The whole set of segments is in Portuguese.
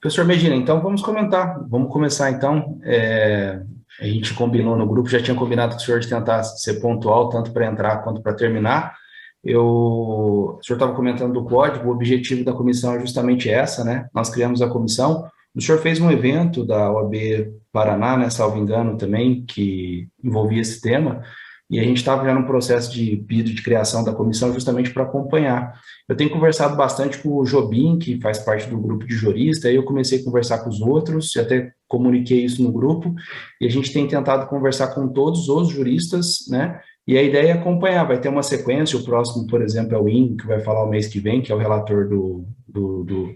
Professor Medina, então vamos comentar, vamos começar então. A gente combinou no grupo, já tinha combinado com o senhor de tentar ser pontual, tanto para entrar quanto para terminar. O senhor estava comentando do código, o objetivo da comissão é justamente essa, né? Nós criamos a comissão. O senhor fez um evento da OAB Paraná, né, salvo engano também, que envolvia esse tema, e a gente estava já no processo de pedido de criação da comissão justamente para acompanhar. Eu tenho conversado bastante com o Jobim, que faz parte do grupo de juristas, aí eu comecei a conversar com os outros, e até comuniquei isso no grupo, e a gente tem tentado conversar com todos os juristas, né? E a ideia é acompanhar, vai ter uma sequência, o próximo, por exemplo, é o IN, que vai falar o mês que vem, que é o relator do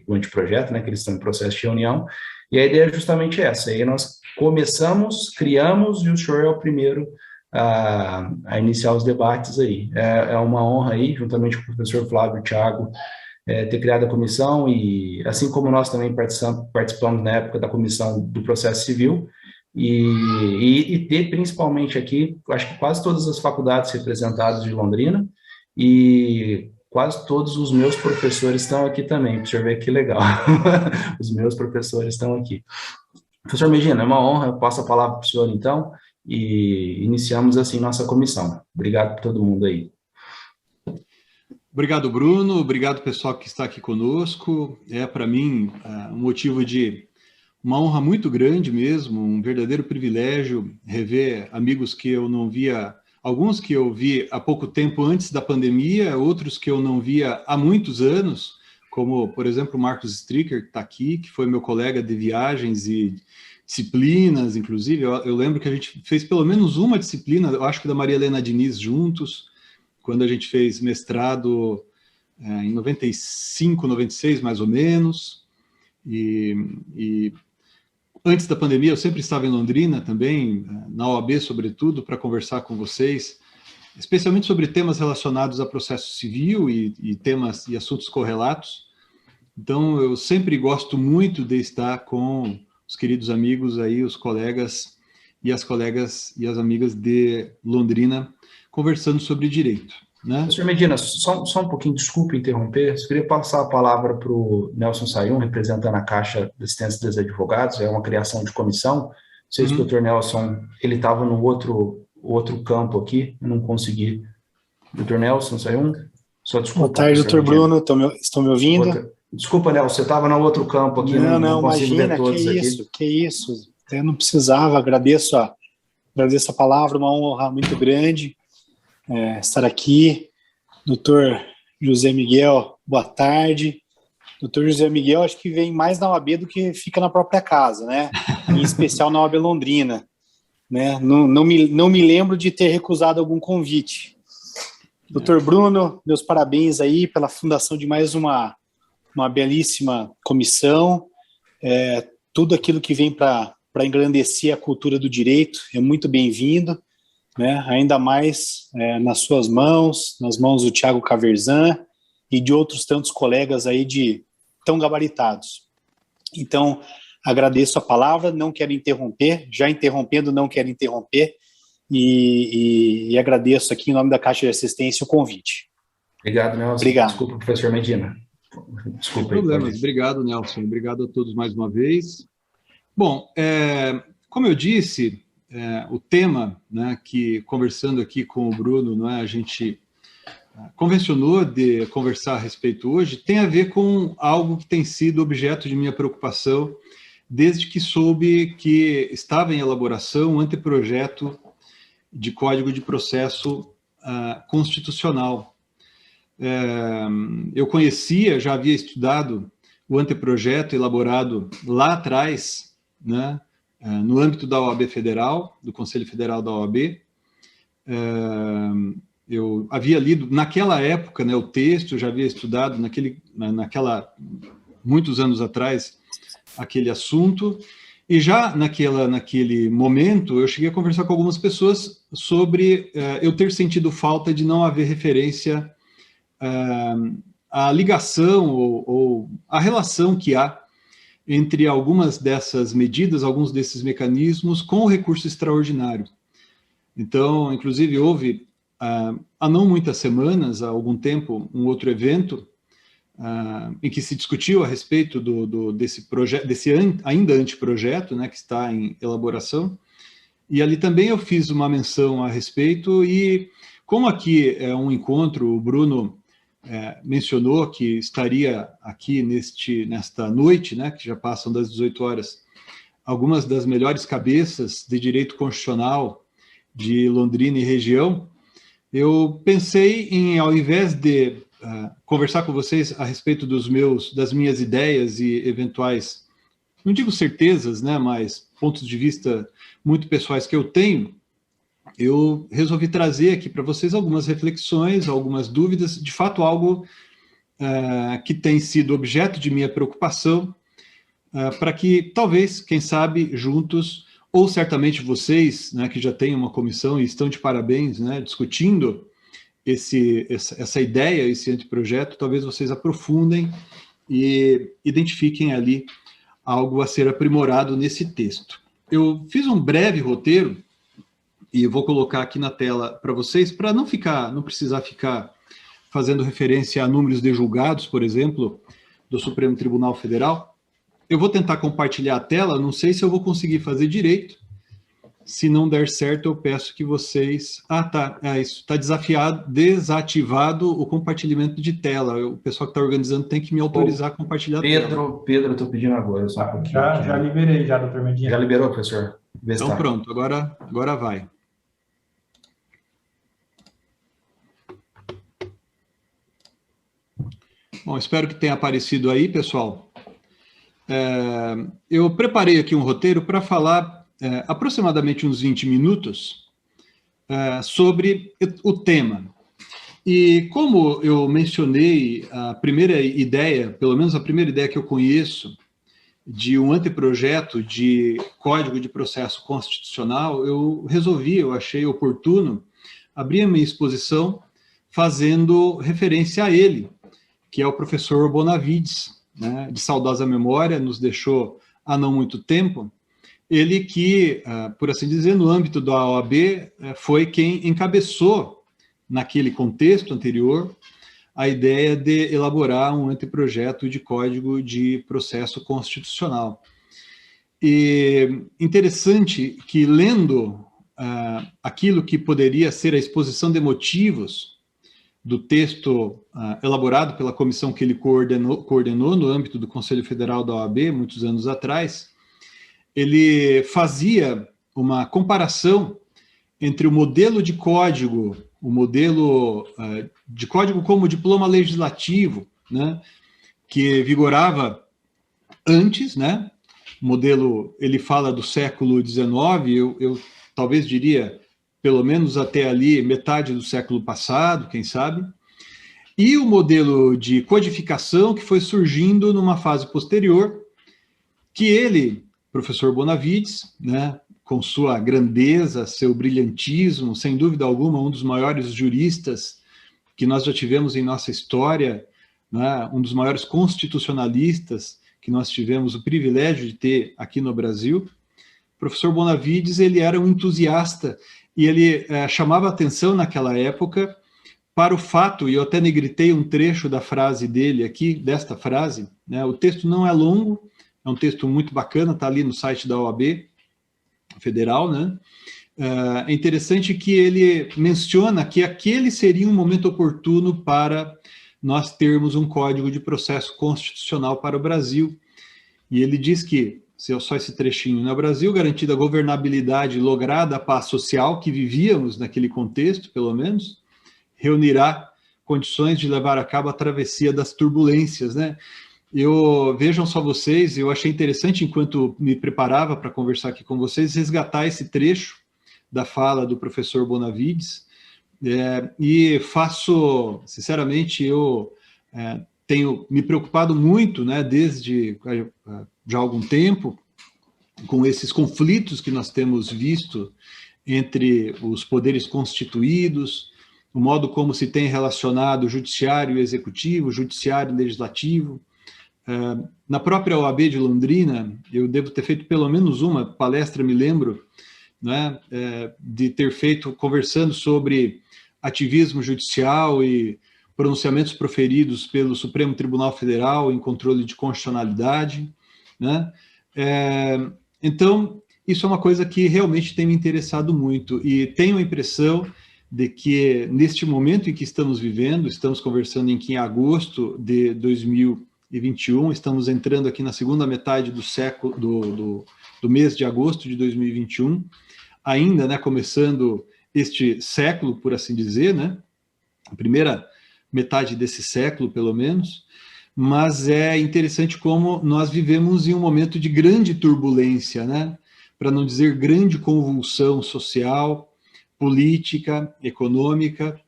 anteprojeto, né, que eles estão em processo de reunião, e a ideia é justamente essa, aí nós começamos, criamos, e o senhor é o primeiro a iniciar os debates aí. É uma honra aí, juntamente com o professor Flávio e o Thiago, ter criado a comissão e, assim como nós também participamos na época da comissão do processo civil, e ter principalmente aqui, acho que quase todas as faculdades representadas de Londrina e quase todos os meus professores estão aqui também, para o senhor ver que legal. Os meus professores estão aqui. Professor Medina, é uma honra, eu passo a palavra para o senhor então, e iniciamos assim nossa comissão. Obrigado por todo mundo aí. Obrigado, Bruno. Obrigado, pessoal que está aqui conosco. É, para mim, um motivo de uma honra muito grande mesmo, um verdadeiro privilégio rever amigos que eu não via, alguns que eu vi há pouco tempo antes da pandemia, outros que eu não via há muitos anos, como, por exemplo, o Marcos Stricker, que está aqui, que foi meu colega de viagens e disciplinas, inclusive. Eu lembro que a gente fez pelo menos uma disciplina, eu acho que da Maria Helena Diniz juntos, quando a gente fez mestrado em 95, 96, mais ou menos. E antes da pandemia, eu sempre estava em Londrina também, na OAB, sobretudo, para conversar com vocês, especialmente sobre temas relacionados a processo civil e temas e assuntos correlatos. Então, eu sempre gosto muito de estar com os queridos amigos aí, os colegas e as amigas de Londrina, conversando sobre direito, né? Professor Medina, só um pouquinho, desculpe interromper, eu queria passar a palavra para o Nelson Sayum, representando a Caixa de Assistência dos Advogados, é uma criação de comissão. Não sei se o doutor Nelson, ele estava no outro campo aqui, eu não consegui. Doutor Nelson Sayum, só desculpa. Boa tarde, doutor Bruno, estão me ouvindo? Desculpa, Nelson, você estava no outro campo aqui, não consigo imagina, ver todos aqui. Que isso, eu não precisava, agradeço a palavra, uma honra muito grande estar aqui. Doutor José Miguel, boa tarde. Doutor José Miguel, acho que vem mais na OAB do que fica na própria casa, né? Em especial na OAB Londrina, né? Não me lembro de ter recusado algum convite. Doutor Bruno, meus parabéns aí pela fundação de mais uma belíssima comissão. Tudo aquilo que vem para engrandecer a cultura do direito é muito bem-vindo, né? Ainda mais nas suas mãos, nas mãos do Thiago Caverzan e de outros tantos colegas aí tão gabaritados. Então, agradeço a palavra, não quero interromper, já interrompendo, não quero interromper, e agradeço aqui em nome da Caixa de Assistência o convite. Obrigado, Nelson. Obrigado. Desculpa, professor Medina. Desculpa. Sem problemas. Obrigado, Nelson. Obrigado a todos mais uma vez. Bom, como eu disse, o tema, né, que conversando aqui com o Bruno, né, a gente convencionou de conversar a respeito hoje, tem a ver com algo que tem sido objeto de minha preocupação desde que soube que estava em elaboração um anteprojeto de Código de Processo Constitucional. Eu conhecia, já havia estudado o anteprojeto elaborado lá atrás, né, no âmbito da OAB Federal, do Conselho Federal da OAB. Eu havia lido, naquela época, né, o texto, eu já havia estudado, muitos anos atrás, aquele assunto, e já naquele momento, eu cheguei a conversar com algumas pessoas sobre eu ter sentido falta de não haver referência à ligação ou à relação que há entre algumas dessas medidas, alguns desses mecanismos, com o recurso extraordinário. Então, inclusive, houve, há não muitas semanas, há algum tempo, um outro evento em que se discutiu a respeito desse projeto, desse ainda anteprojeto, né, que está em elaboração. E ali também eu fiz uma menção a respeito, e como aqui é um encontro, o Bruno mencionou que estaria aqui nesta noite, né, que já passam das 18 horas, algumas das melhores cabeças de direito constitucional de Londrina e região, eu pensei em, ao invés de conversar com vocês a respeito das minhas ideias e eventuais, não digo certezas, né, mas pontos de vista muito pessoais que eu tenho, eu resolvi trazer aqui para vocês algumas reflexões, algumas dúvidas, de fato algo que tem sido objeto de minha preocupação, para que talvez, quem sabe, juntos, ou certamente vocês, né, que já têm uma comissão e estão de parabéns, né, discutindo essa ideia, esse anteprojeto, talvez vocês aprofundem e identifiquem ali algo a ser aprimorado nesse texto. Eu fiz um breve roteiro, e eu vou colocar aqui na tela para vocês, para não precisar ficar fazendo referência a números de julgados, por exemplo, do Supremo Tribunal Federal. Eu vou tentar compartilhar a tela, não sei se eu vou conseguir fazer direito. Se não der certo, eu peço que vocês... isso, está desativado o compartilhamento de tela. O pessoal que está organizando tem que me autorizar a compartilhar a tela. Pedro, eu estou pedindo agora. Só um pouquinho. Já liberei, já, doutor Medina. Já liberou, professor? Então pronto, agora vai. Bom, espero que tenha aparecido aí, pessoal. Eu preparei aqui um roteiro para falar aproximadamente uns 20 minutos sobre o tema. E como eu mencionei a primeira ideia, pelo menos a primeira ideia que eu conheço, de um anteprojeto de Código de Processo Constitucional, eu achei oportuno abrir a minha exposição fazendo referência a ele, que é o professor Bonavides, né, de saudosa memória, nos deixou há não muito tempo. Ele que, por assim dizer, no âmbito da OAB, foi quem encabeçou, naquele contexto anterior, a ideia de elaborar um anteprojeto de Código de Processo Constitucional. E interessante que, lendo aquilo que poderia ser a exposição de motivos do texto elaborado pela comissão que ele coordenou no âmbito do Conselho Federal da OAB, muitos anos atrás, ele fazia uma comparação entre o modelo de código, como diploma legislativo, né, que vigorava antes, né, modelo, ele fala do século XIX, eu talvez diria, pelo menos até ali, metade do século passado, quem sabe, e o modelo de codificação que foi surgindo numa fase posterior, que ele, professor Bonavides, né, com sua grandeza, seu brilhantismo, sem dúvida alguma, um dos maiores juristas que nós já tivemos em nossa história, né, um dos maiores constitucionalistas que nós tivemos o privilégio de ter aqui no Brasil. O professor Bonavides, ele era um entusiasta e ele chamava atenção naquela época para o fato, e eu até negritei um trecho da frase dele aqui, desta frase, né, o texto não é longo, é um texto muito bacana, está ali no site da OAB Federal, né? É interessante que ele menciona que aquele seria um momento oportuno para nós termos um Código de Processo Constitucional para o Brasil. E ele diz que, só esse trechinho, no Brasil, garantida a governabilidade lograda a paz social que vivíamos naquele contexto, pelo menos, reunirá condições de levar a cabo a travessia das turbulências, né? Vejam só vocês, eu achei interessante, enquanto me preparava para conversar aqui com vocês, resgatar esse trecho da fala do professor Bonavides, e sinceramente, eu tenho me preocupado muito, né, desde já há algum tempo, com esses conflitos que nós temos visto entre os poderes constituídos, o modo como se tem relacionado o judiciário e executivo, o judiciário e legislativo. Na própria OAB de Londrina, eu devo ter feito pelo menos uma palestra, me lembro, né, de ter feito, conversando sobre ativismo judicial e pronunciamentos proferidos pelo Supremo Tribunal Federal em controle de constitucionalidade, né? Então, isso é uma coisa que realmente tem me interessado muito, e tenho a impressão de que, neste momento em que estamos vivendo, estamos conversando em agosto de 2021, estamos entrando aqui na segunda metade do século, do mês de agosto de 2021, ainda, né, começando este século, por assim dizer, né, a primeira metade desse século, pelo menos, mas é interessante como nós vivemos em um momento de grande turbulência, né, para não dizer grande convulsão social, política, econômica,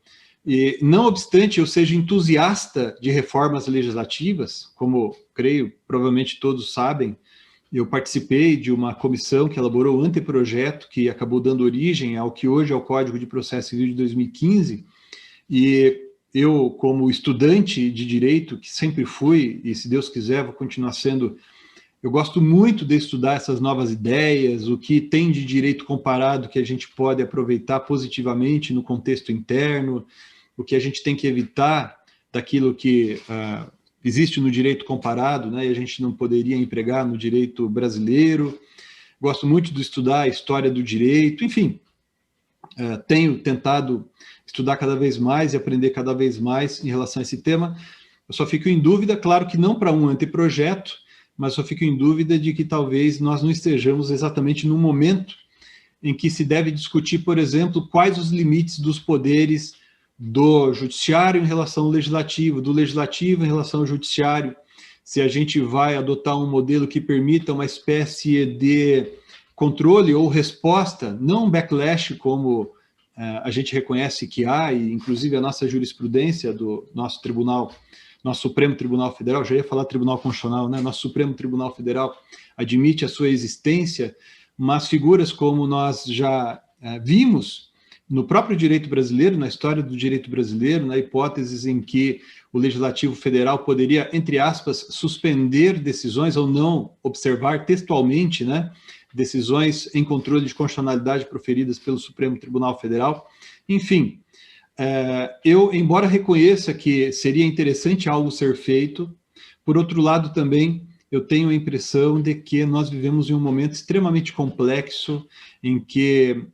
e não obstante eu seja entusiasta de reformas legislativas, como creio, provavelmente todos sabem, eu participei de uma comissão que elaborou o anteprojeto que acabou dando origem ao que hoje é o Código de Processo Civil de 2015, e eu, como estudante de direito, que sempre fui, e se Deus quiser vou continuar sendo, eu gosto muito de estudar essas novas ideias, o que tem de direito comparado que a gente pode aproveitar positivamente no contexto interno, o que a gente tem que evitar daquilo que existe no direito comparado, né, e a gente não poderia empregar no direito brasileiro. Gosto muito de estudar a história do direito, enfim, tenho tentado estudar cada vez mais e aprender cada vez mais em relação a esse tema. Eu só fico em dúvida, claro que não para um anteprojeto, mas só fico em dúvida de que talvez nós não estejamos exatamente no momento em que se deve discutir, por exemplo, quais os limites dos poderes do judiciário em relação ao legislativo, do legislativo em relação ao judiciário, se a gente vai adotar um modelo que permita uma espécie de controle ou resposta, não um backlash como a gente reconhece que há, e inclusive a nossa jurisprudência do nosso tribunal, nosso Supremo Tribunal Federal, já ia falar Tribunal Constitucional, né? Nosso Supremo Tribunal Federal admite a sua existência, mas figuras como nós já vimos no próprio direito brasileiro, na história do direito brasileiro, na hipóteses em que o Legislativo Federal poderia, entre aspas, suspender decisões ou não observar textualmente, né, decisões em controle de constitucionalidade proferidas pelo Supremo Tribunal Federal. Enfim, eu, embora reconheça que seria interessante algo ser feito, por outro lado também eu tenho a impressão de que nós vivemos em um momento extremamente complexo, em que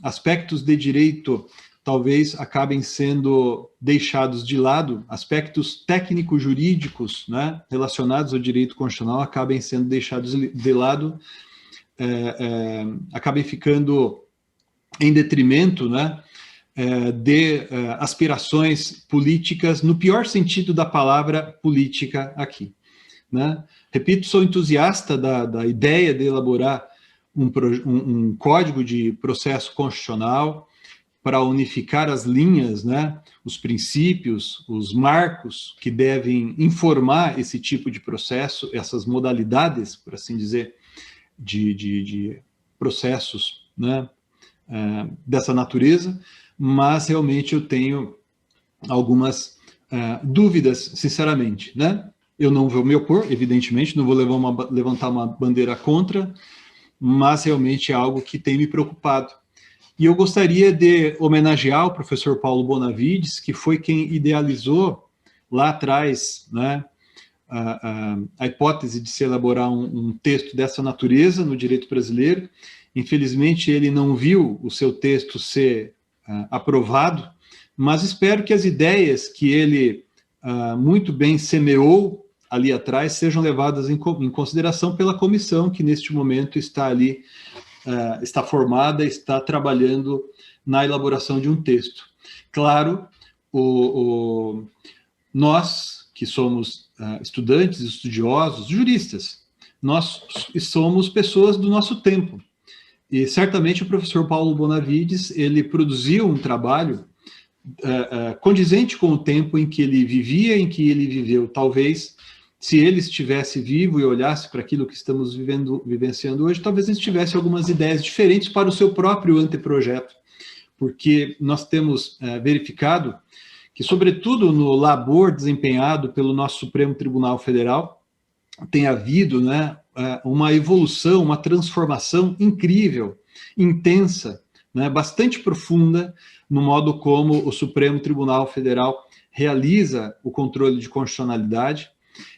aspectos de direito talvez acabem sendo deixados de lado, aspectos técnico-jurídicos, né, relacionados ao direito constitucional acabem sendo deixados de lado, acabem ficando em detrimento, né, de aspirações políticas, no pior sentido da palavra política aqui, né? Repito, sou entusiasta da ideia de elaborar um código de processo constitucional para unificar as linhas, né, os princípios, os marcos que devem informar esse tipo de processo, essas modalidades, por assim dizer, de processos, né, dessa natureza, mas realmente eu tenho algumas dúvidas, sinceramente, né? Eu não vou me opor, evidentemente, não vou levantar uma bandeira contra, mas realmente é algo que tem me preocupado. E eu gostaria de homenagear o professor Paulo Bonavides, que foi quem idealizou lá atrás, né, a hipótese de se elaborar um texto dessa natureza no direito brasileiro. Infelizmente, ele não viu o seu texto ser aprovado, mas espero que as ideias que ele muito bem semeou ali atrás sejam levadas em consideração pela comissão que neste momento está ali, está formada, está trabalhando na elaboração de um texto. Claro, nós que somos estudantes, estudiosos, juristas, nós somos pessoas do nosso tempo. E certamente o professor Paulo Bonavides, ele produziu um trabalho condizente com o tempo em que ele vivia, em que ele viveu. Talvez, se ele estivesse vivo e olhasse para aquilo que estamos vivenciando hoje, talvez ele tivesse algumas ideias diferentes para o seu próprio anteprojeto, porque nós temos verificado que, sobretudo no labor desempenhado pelo nosso Supremo Tribunal Federal, tem havido, né, uma evolução, uma transformação incrível, intensa, né, bastante profunda no modo como o Supremo Tribunal Federal realiza o controle de constitucionalidade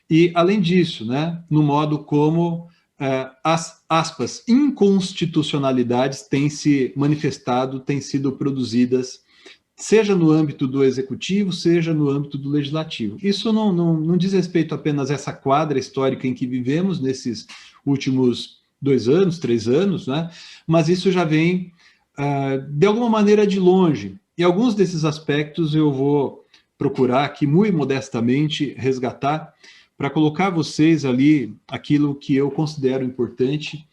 e, além disso, né, no modo como as, aspas, inconstitucionalidades têm se manifestado, têm sido produzidas, seja no âmbito do executivo, seja no âmbito do legislativo. Isso não diz respeito apenas a essa quadra histórica em que vivemos nesses últimos 2 anos, 3 anos, né? Mas isso já vem, de alguma maneira, de longe. E alguns desses aspectos eu vou procurar aqui, muito modestamente, resgatar, para colocar vocês ali aquilo que eu considero importante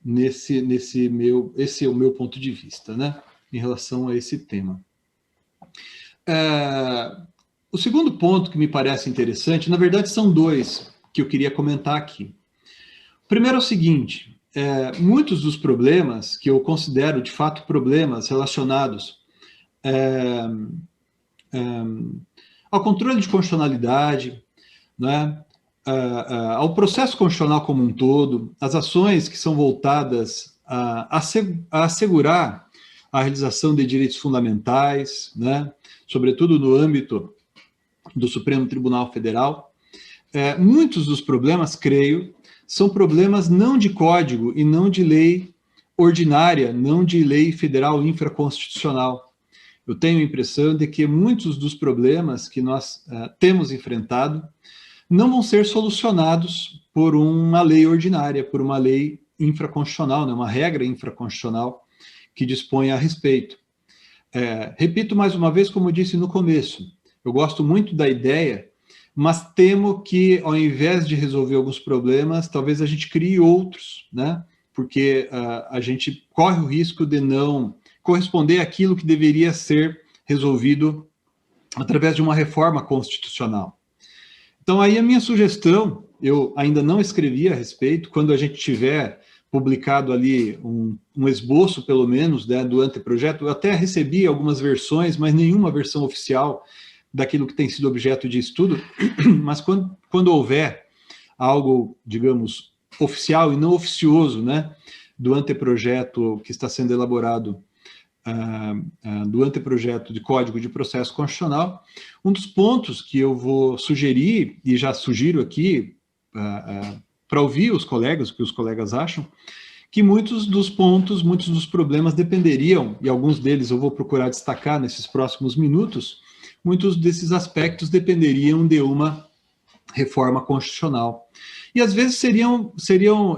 esse é o meu ponto de vista, né? Em relação a esse tema. O segundo ponto que me parece interessante, na verdade são 2 que eu queria comentar aqui. O primeiro é o seguinte, muitos dos problemas que eu considero de fato problemas relacionados ao controle de constitucionalidade, né, ao processo constitucional como um todo, as ações que são voltadas a assegurar a realização de direitos fundamentais, né, sobretudo no âmbito do Supremo Tribunal Federal. Muitos dos problemas, creio, são problemas não de código e não de lei ordinária, não de lei federal infraconstitucional. Eu tenho a impressão de que muitos dos problemas que nós temos enfrentado não vão ser solucionados por uma lei ordinária, por uma lei infraconstitucional, né, uma regra infraconstitucional que dispõe a respeito. Repito mais uma vez, como eu disse no começo, eu gosto muito da ideia, mas temo que, ao invés de resolver alguns problemas, talvez a gente crie outros, né? Porque a gente corre o risco de não corresponder àquilo que deveria ser resolvido através de uma reforma constitucional. Então, aí a minha sugestão, eu ainda não escrevi a respeito, quando a gente tiver publicado ali um esboço, pelo menos, né, do anteprojeto. Eu até recebi algumas versões, mas nenhuma versão oficial daquilo que tem sido objeto de estudo, mas quando houver algo, digamos, oficial e não oficioso, né, do anteprojeto que está sendo elaborado, do anteprojeto de Código de Processo Constitucional, um dos pontos que eu vou sugerir, e já sugiro aqui, para ouvir os colegas, o que os colegas acham, que muitos dos pontos, muitos dos problemas dependeriam, e alguns deles eu vou procurar destacar nesses próximos minutos, muitos desses aspectos dependeriam de uma reforma constitucional. E às vezes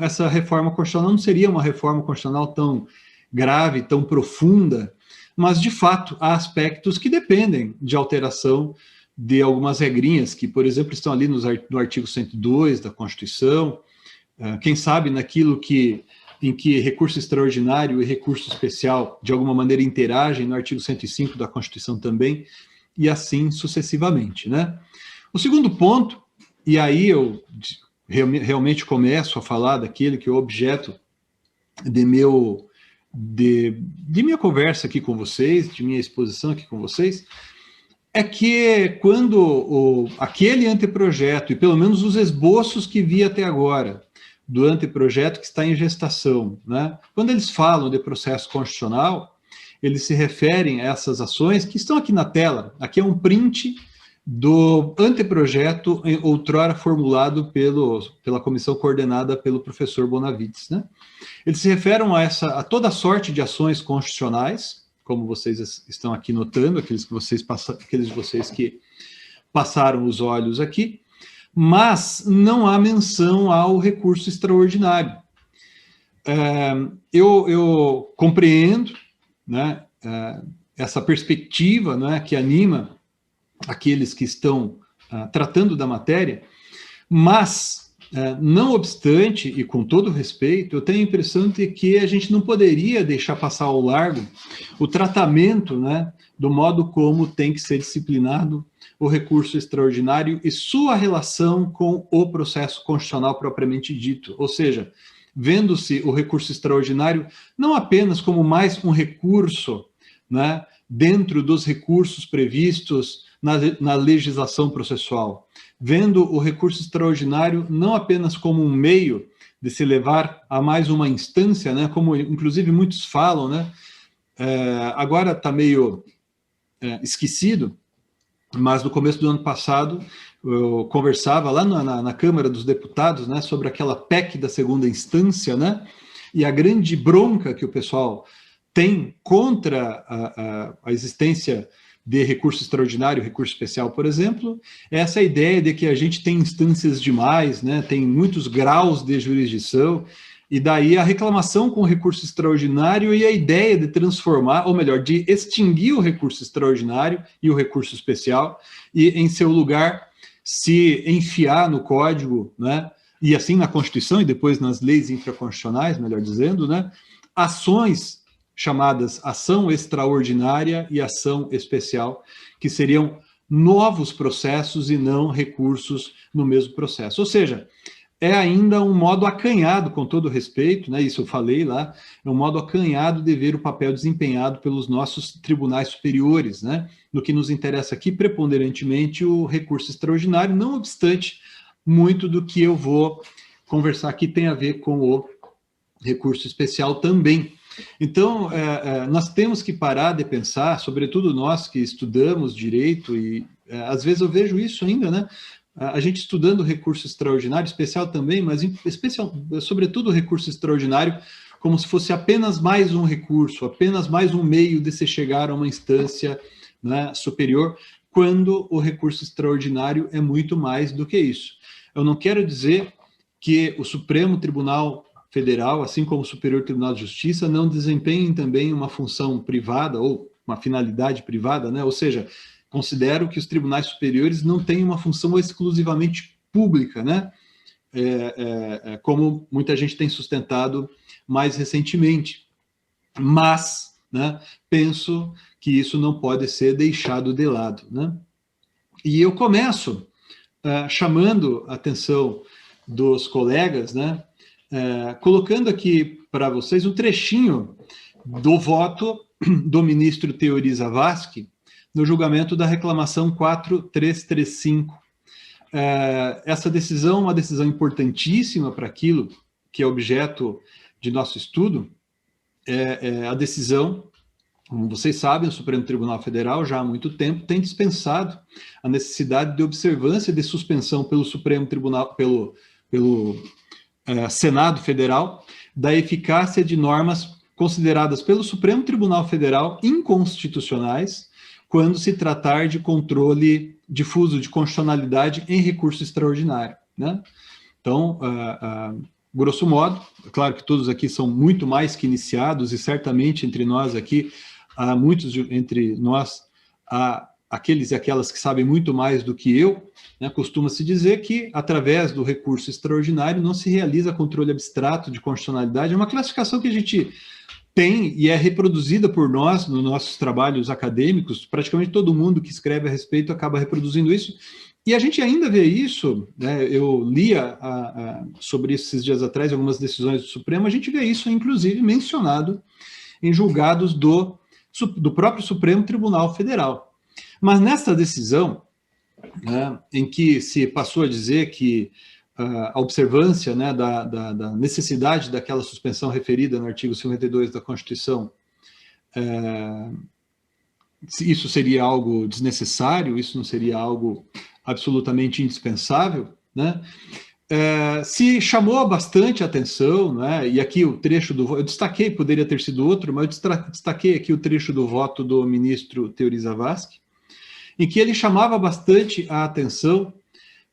essa reforma constitucional não seria uma reforma constitucional tão grave, tão profunda, mas de fato há aspectos que dependem de alteração de algumas regrinhas que, por exemplo, estão ali no artigo 102 da Constituição, quem sabe naquilo em que recurso extraordinário e recurso especial, de alguma maneira, interagem no artigo 105 da Constituição também, e assim sucessivamente, né? O segundo ponto, e aí eu realmente começo a falar daquele que é o objeto de minha conversa aqui com vocês, de minha exposição aqui com vocês, é que quando aquele anteprojeto, e pelo menos os esboços que vi até agora, do anteprojeto que está em gestação, né? Quando eles falam de processo constitucional, eles se referem a essas ações que estão aqui na tela. Aqui é um print do anteprojeto outrora formulado pela comissão coordenada pelo professor Bonavides, né? Eles se referem a toda sorte de ações constitucionais, como vocês estão aqui notando, aqueles de vocês que passaram os olhos aqui, mas não há menção ao recurso extraordinário. Eu compreendo, né, essa perspectiva, né, que anima aqueles que estão tratando da matéria, mas, não obstante, e com todo respeito, eu tenho a impressão de que a gente não poderia deixar passar ao largo o tratamento, né, do modo como tem que ser disciplinado o recurso extraordinário e sua relação com o processo constitucional propriamente dito. Ou seja, vendo-se o recurso extraordinário não apenas como mais um recurso, né, dentro dos recursos previstos na legislação processual, vendo o recurso extraordinário não apenas como um meio de se levar a mais uma instância, né, como inclusive muitos falam, né, agora está meio esquecido, mas no começo do ano passado eu conversava lá na Câmara dos Deputados, né, sobre aquela PEC da segunda instância, né, e a grande bronca que o pessoal tem contra a existência de recurso extraordinário, recurso especial, por exemplo, é essa ideia de que a gente tem instâncias demais, né, tem muitos graus de jurisdição, e daí a reclamação com o recurso extraordinário e a ideia de transformar, ou melhor, de extinguir o recurso extraordinário e o recurso especial, e em seu lugar se enfiar no código, né, e assim na Constituição e depois nas leis infraconstitucionais, melhor dizendo, né, ações chamadas ação extraordinária e ação especial, que seriam novos processos e não recursos no mesmo processo. Ou seja, é ainda um modo acanhado, com todo respeito, né, isso eu falei lá, é um modo acanhado de ver o papel desempenhado pelos nossos tribunais superiores, né, no que nos interessa aqui, preponderantemente, o recurso extraordinário, não obstante, muito do que eu vou conversar aqui tem a ver com o recurso especial também. Então, nós temos que parar de pensar, sobretudo nós que estudamos direito, e às vezes eu vejo isso ainda, né, a gente estudando recurso extraordinário, especial também, mas sobretudo o recurso extraordinário, como se fosse apenas mais um recurso, apenas mais um meio de se chegar a uma instância, né, superior, quando o recurso extraordinário é muito mais do que isso. Eu não quero dizer que o Supremo Tribunal Federal, assim como o Superior Tribunal de Justiça, não desempenhem também uma função privada ou uma finalidade privada, né? Ou seja, considero que os tribunais superiores não têm uma função exclusivamente pública, né? Como muita gente tem sustentado mais recentemente. Mas, né, penso que isso não pode ser deixado de lado, né? E eu começo chamando a atenção dos colegas, né, colocando aqui para vocês um trechinho do voto do ministro Teori Zavascki no julgamento da reclamação 4335. Essa decisão é uma decisão importantíssima para aquilo que é objeto de nosso estudo. A decisão, como vocês sabem, o Supremo Tribunal Federal já há muito tempo tem dispensado a necessidade de observância de suspensão pelo Supremo Tribunal, pelo Senado Federal, da eficácia de normas consideradas pelo Supremo Tribunal Federal inconstitucionais quando se tratar de controle difuso de constitucionalidade em recurso extraordinário, né? Então, grosso modo, é claro que todos aqui são muito mais que iniciados e certamente entre nós aqui, há muitos entre nós, há aqueles e aquelas que sabem muito mais do que eu, né? Costuma-se dizer que, através do recurso extraordinário, não se realiza controle abstrato de constitucionalidade. É uma classificação que a gente tem e é reproduzida por nós nos nossos trabalhos acadêmicos. Praticamente todo mundo que escreve a respeito acaba reproduzindo isso. E a gente ainda vê isso, né? Eu lia sobre isso esses dias atrás, algumas decisões do Supremo, a gente vê isso, inclusive, mencionado em julgados do próprio Supremo Tribunal Federal. Mas nessa decisão, né, em que se passou a dizer que a observância, né, da necessidade daquela suspensão referida no artigo 52 da Constituição, isso seria algo desnecessário, isso não seria algo absolutamente indispensável, né? Se chamou bastante atenção, né? E aqui o trecho do voto, eu destaquei, poderia ter sido outro, mas eu destaquei aqui o trecho do voto do ministro Teori Zavascki, em que ele chamava bastante a atenção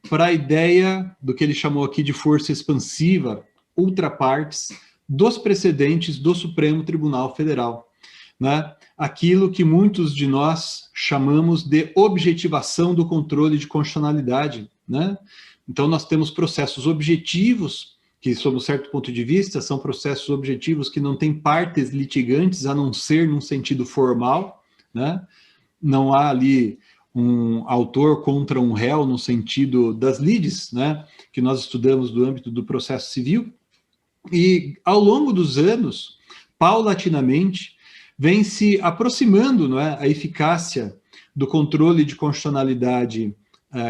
para a ideia do que ele chamou aqui de força expansiva, ultra partes, dos precedentes do Supremo Tribunal Federal, né? Aquilo que muitos de nós chamamos de objetivação do controle de constitucionalidade, né? Então, nós temos processos objetivos, que, sob um certo ponto de vista, são processos objetivos que não têm partes litigantes, a não ser num sentido formal, né? Não há ali um autor contra um réu no sentido das lides, né, que nós estudamos do âmbito do processo civil, e ao longo dos anos, paulatinamente, vem se aproximando, não é, a eficácia do controle de constitucionalidade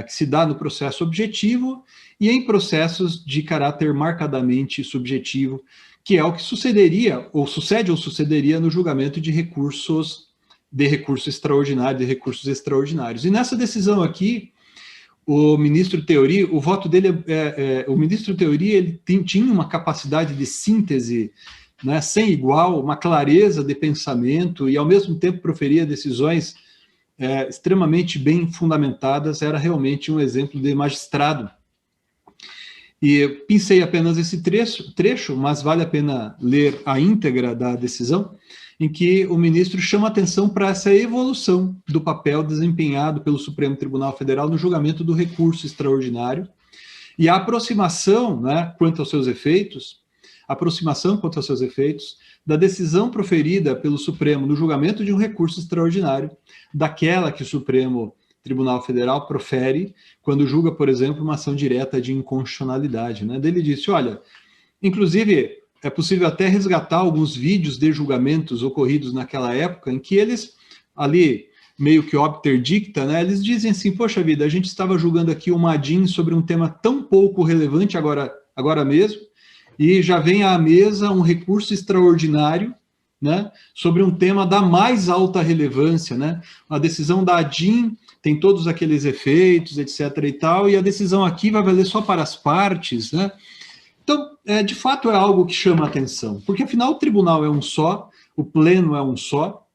que se dá no processo objetivo e em processos de caráter marcadamente subjetivo, que é o que sucederia, ou sucede ou sucederia no julgamento de recursos de recurso extraordinário, de recursos extraordinários. E nessa decisão aqui, o ministro Theory, o voto dele, o ministro Theory, ele tinha uma capacidade de síntese, né, sem igual, uma clareza de pensamento e, ao mesmo tempo, proferia decisões extremamente bem fundamentadas. Era realmente um exemplo de magistrado. E pincei apenas esse trecho, mas vale a pena ler a íntegra da decisão, em que o ministro chama atenção para essa evolução do papel desempenhado pelo Supremo Tribunal Federal no julgamento do recurso extraordinário e a aproximação, né, quanto aos seus efeitos, da decisão proferida pelo Supremo no julgamento de um recurso extraordinário, daquela que o Supremo Tribunal Federal profere quando julga, por exemplo, uma ação direta de inconstitucionalidade, né? Ele disse, olha, inclusive é possível até resgatar alguns vídeos de julgamentos ocorridos naquela época em que eles, ali, meio que obter dicta, né? Eles dizem assim, poxa vida, a gente estava julgando aqui uma ADIM sobre um tema tão pouco relevante agora mesmo, e já vem à mesa um recurso extraordinário, né, sobre um tema da mais alta relevância, né? A decisão da ADIM tem todos aqueles efeitos, etc. e tal, e a decisão aqui vai valer só para as partes, né? Então, de fato, é algo que chama a atenção, porque afinal o tribunal é um só, o pleno é um só,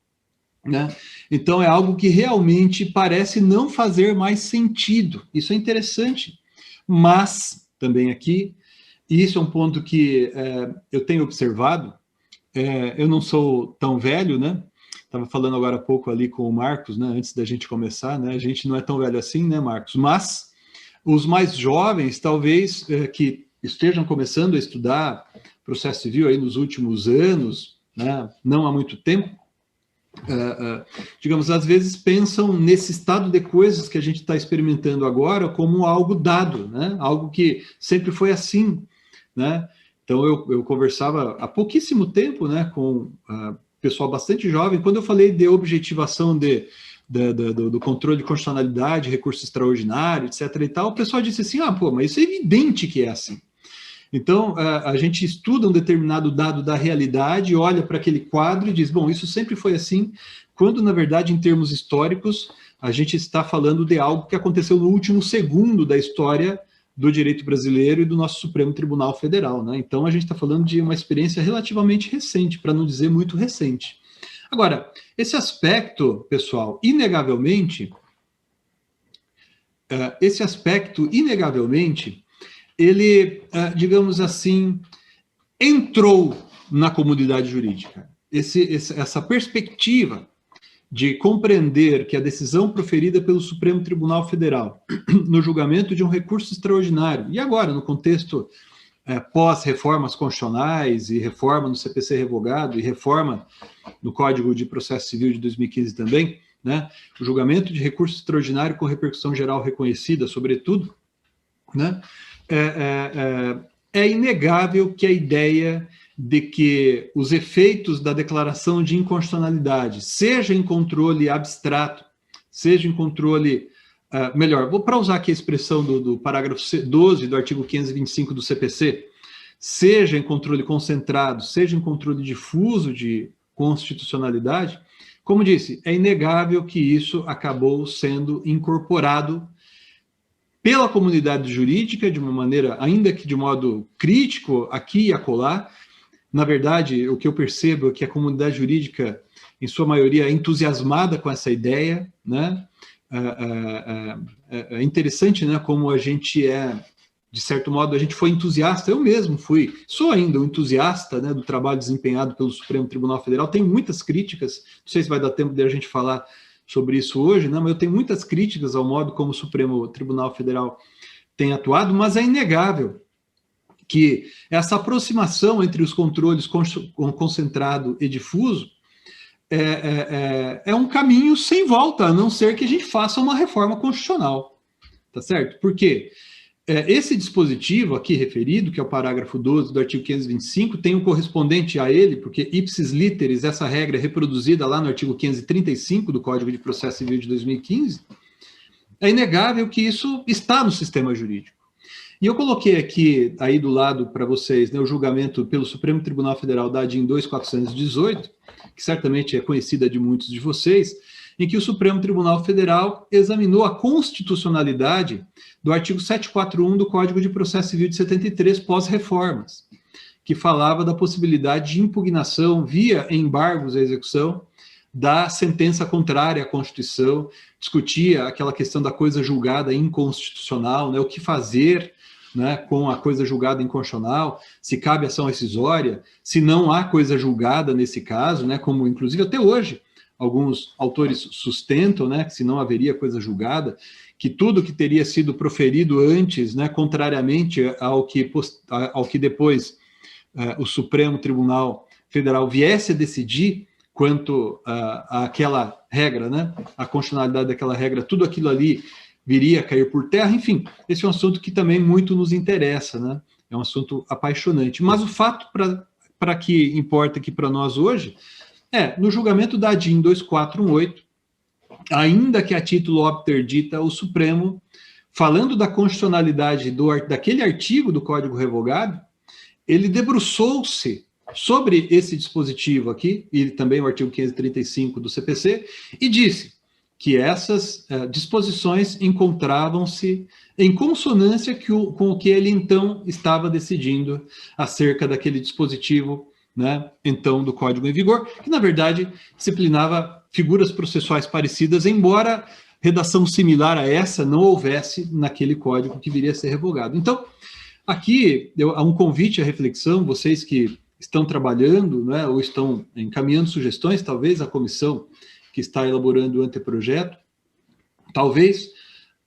né? Então é algo que realmente parece não fazer mais sentido. Isso é interessante, mas também aqui, e isso é um ponto que eu tenho observado, eu não sou tão velho, né? Estava falando agora há pouco ali com o Marcos, né? Antes da gente começar, né? A gente não é tão velho assim, né, Marcos? Mas os mais jovens, talvez, que estejam começando a estudar processo civil aí nos últimos anos, né? Não há muito tempo, digamos, às vezes pensam nesse estado de coisas que a gente está experimentando agora como algo dado, né? Algo que sempre foi assim, né? Então, eu conversava há pouquíssimo tempo, né, com pessoal bastante jovem, quando eu falei de objetivação do controle de constitucionalidade, recurso extraordinário, etc. e tal, o pessoal disse assim, mas isso é evidente que é assim. Então, a gente estuda um determinado dado da realidade, olha para aquele quadro e diz, bom, isso sempre foi assim, quando, na verdade, em termos históricos, a gente está falando de algo que aconteceu no último segundo da história do direito brasileiro e do nosso Supremo Tribunal Federal, né? Então, a gente está falando de uma experiência relativamente recente, para não dizer muito recente. Agora, esse aspecto, pessoal, inegavelmente, ele, digamos assim, entrou na comunidade jurídica. Essa perspectiva de compreender que a decisão proferida pelo Supremo Tribunal Federal no julgamento de um recurso extraordinário, e agora no contexto pós-reformas constitucionais e reforma no CPC revogado e reforma no Código de Processo Civil de 2015 também, né, o julgamento de recurso extraordinário com repercussão geral reconhecida, sobretudo, né, é inegável que a ideia de que os efeitos da declaração de inconstitucionalidade, seja em controle abstrato, seja em controle, para usar aqui a expressão do parágrafo 12 do artigo 525 do CPC, seja em controle concentrado, seja em controle difuso de constitucionalidade, como disse, é inegável que isso acabou sendo incorporado pela comunidade jurídica de uma maneira, ainda que de modo crítico, aqui e acolá. Na verdade, o que eu percebo é que a comunidade jurídica, em sua maioria, é entusiasmada com essa ideia, né? É interessante, né, como a gente de certo modo, a gente foi entusiasta, eu mesmo sou ainda um entusiasta, né, do trabalho desempenhado pelo Supremo Tribunal Federal. Tem muitas críticas, não sei se vai dar tempo de a gente falar sobre isso hoje, né, mas eu tenho muitas críticas ao modo como o Supremo Tribunal Federal tem atuado, mas é inegável que essa aproximação entre os controles concentrado e difuso é um caminho sem volta, a não ser que a gente faça uma reforma constitucional, tá certo? Por quê? Esse dispositivo aqui referido, que é o parágrafo 12 do artigo 525, tem um correspondente a ele, porque ipsis literis, essa regra é reproduzida lá no artigo 535 do Código de Processo Civil de 2015, é inegável que isso está no sistema jurídico. E eu coloquei aqui, aí do lado para vocês, né, o julgamento pelo Supremo Tribunal Federal da ADIM 2418, que certamente é conhecida de muitos de vocês, em que o Supremo Tribunal Federal examinou a constitucionalidade do artigo 741 do Código de Processo Civil de 73, pós-reformas, que falava da possibilidade de impugnação via embargos à execução da sentença contrária à Constituição, discutia aquela questão da coisa julgada inconstitucional, né, o que fazer, né, com a coisa julgada inconstitucional, se cabe ação rescisória, se não há coisa julgada nesse caso, né, como inclusive até hoje alguns autores sustentam, né, que se não haveria coisa julgada, que tudo que teria sido proferido antes, né, contrariamente ao que depois o Supremo Tribunal Federal viesse a decidir quanto àquela regra, né, a constitucionalidade daquela regra, tudo aquilo ali viria a cair por terra. Enfim, esse é um assunto que também muito nos interessa, né? É um assunto apaixonante. Mas o fato para que importa aqui para nós hoje no julgamento da ADIM 2418, ainda que a título obter dita, o Supremo, falando da constitucionalidade daquele artigo do Código Revogado, ele debruçou-se sobre esse dispositivo aqui, e também o artigo 535 do CPC, e disse que essas disposições encontravam-se em consonância com o que ele então estava decidindo acerca daquele dispositivo, né, então do Código em vigor, que na verdade disciplinava figuras processuais parecidas, embora redação similar a essa não houvesse naquele código que viria a ser revogado. Então, aqui há um convite à reflexão, vocês que estão trabalhando, né, ou estão encaminhando sugestões, talvez a comissão que está elaborando o anteprojeto, talvez,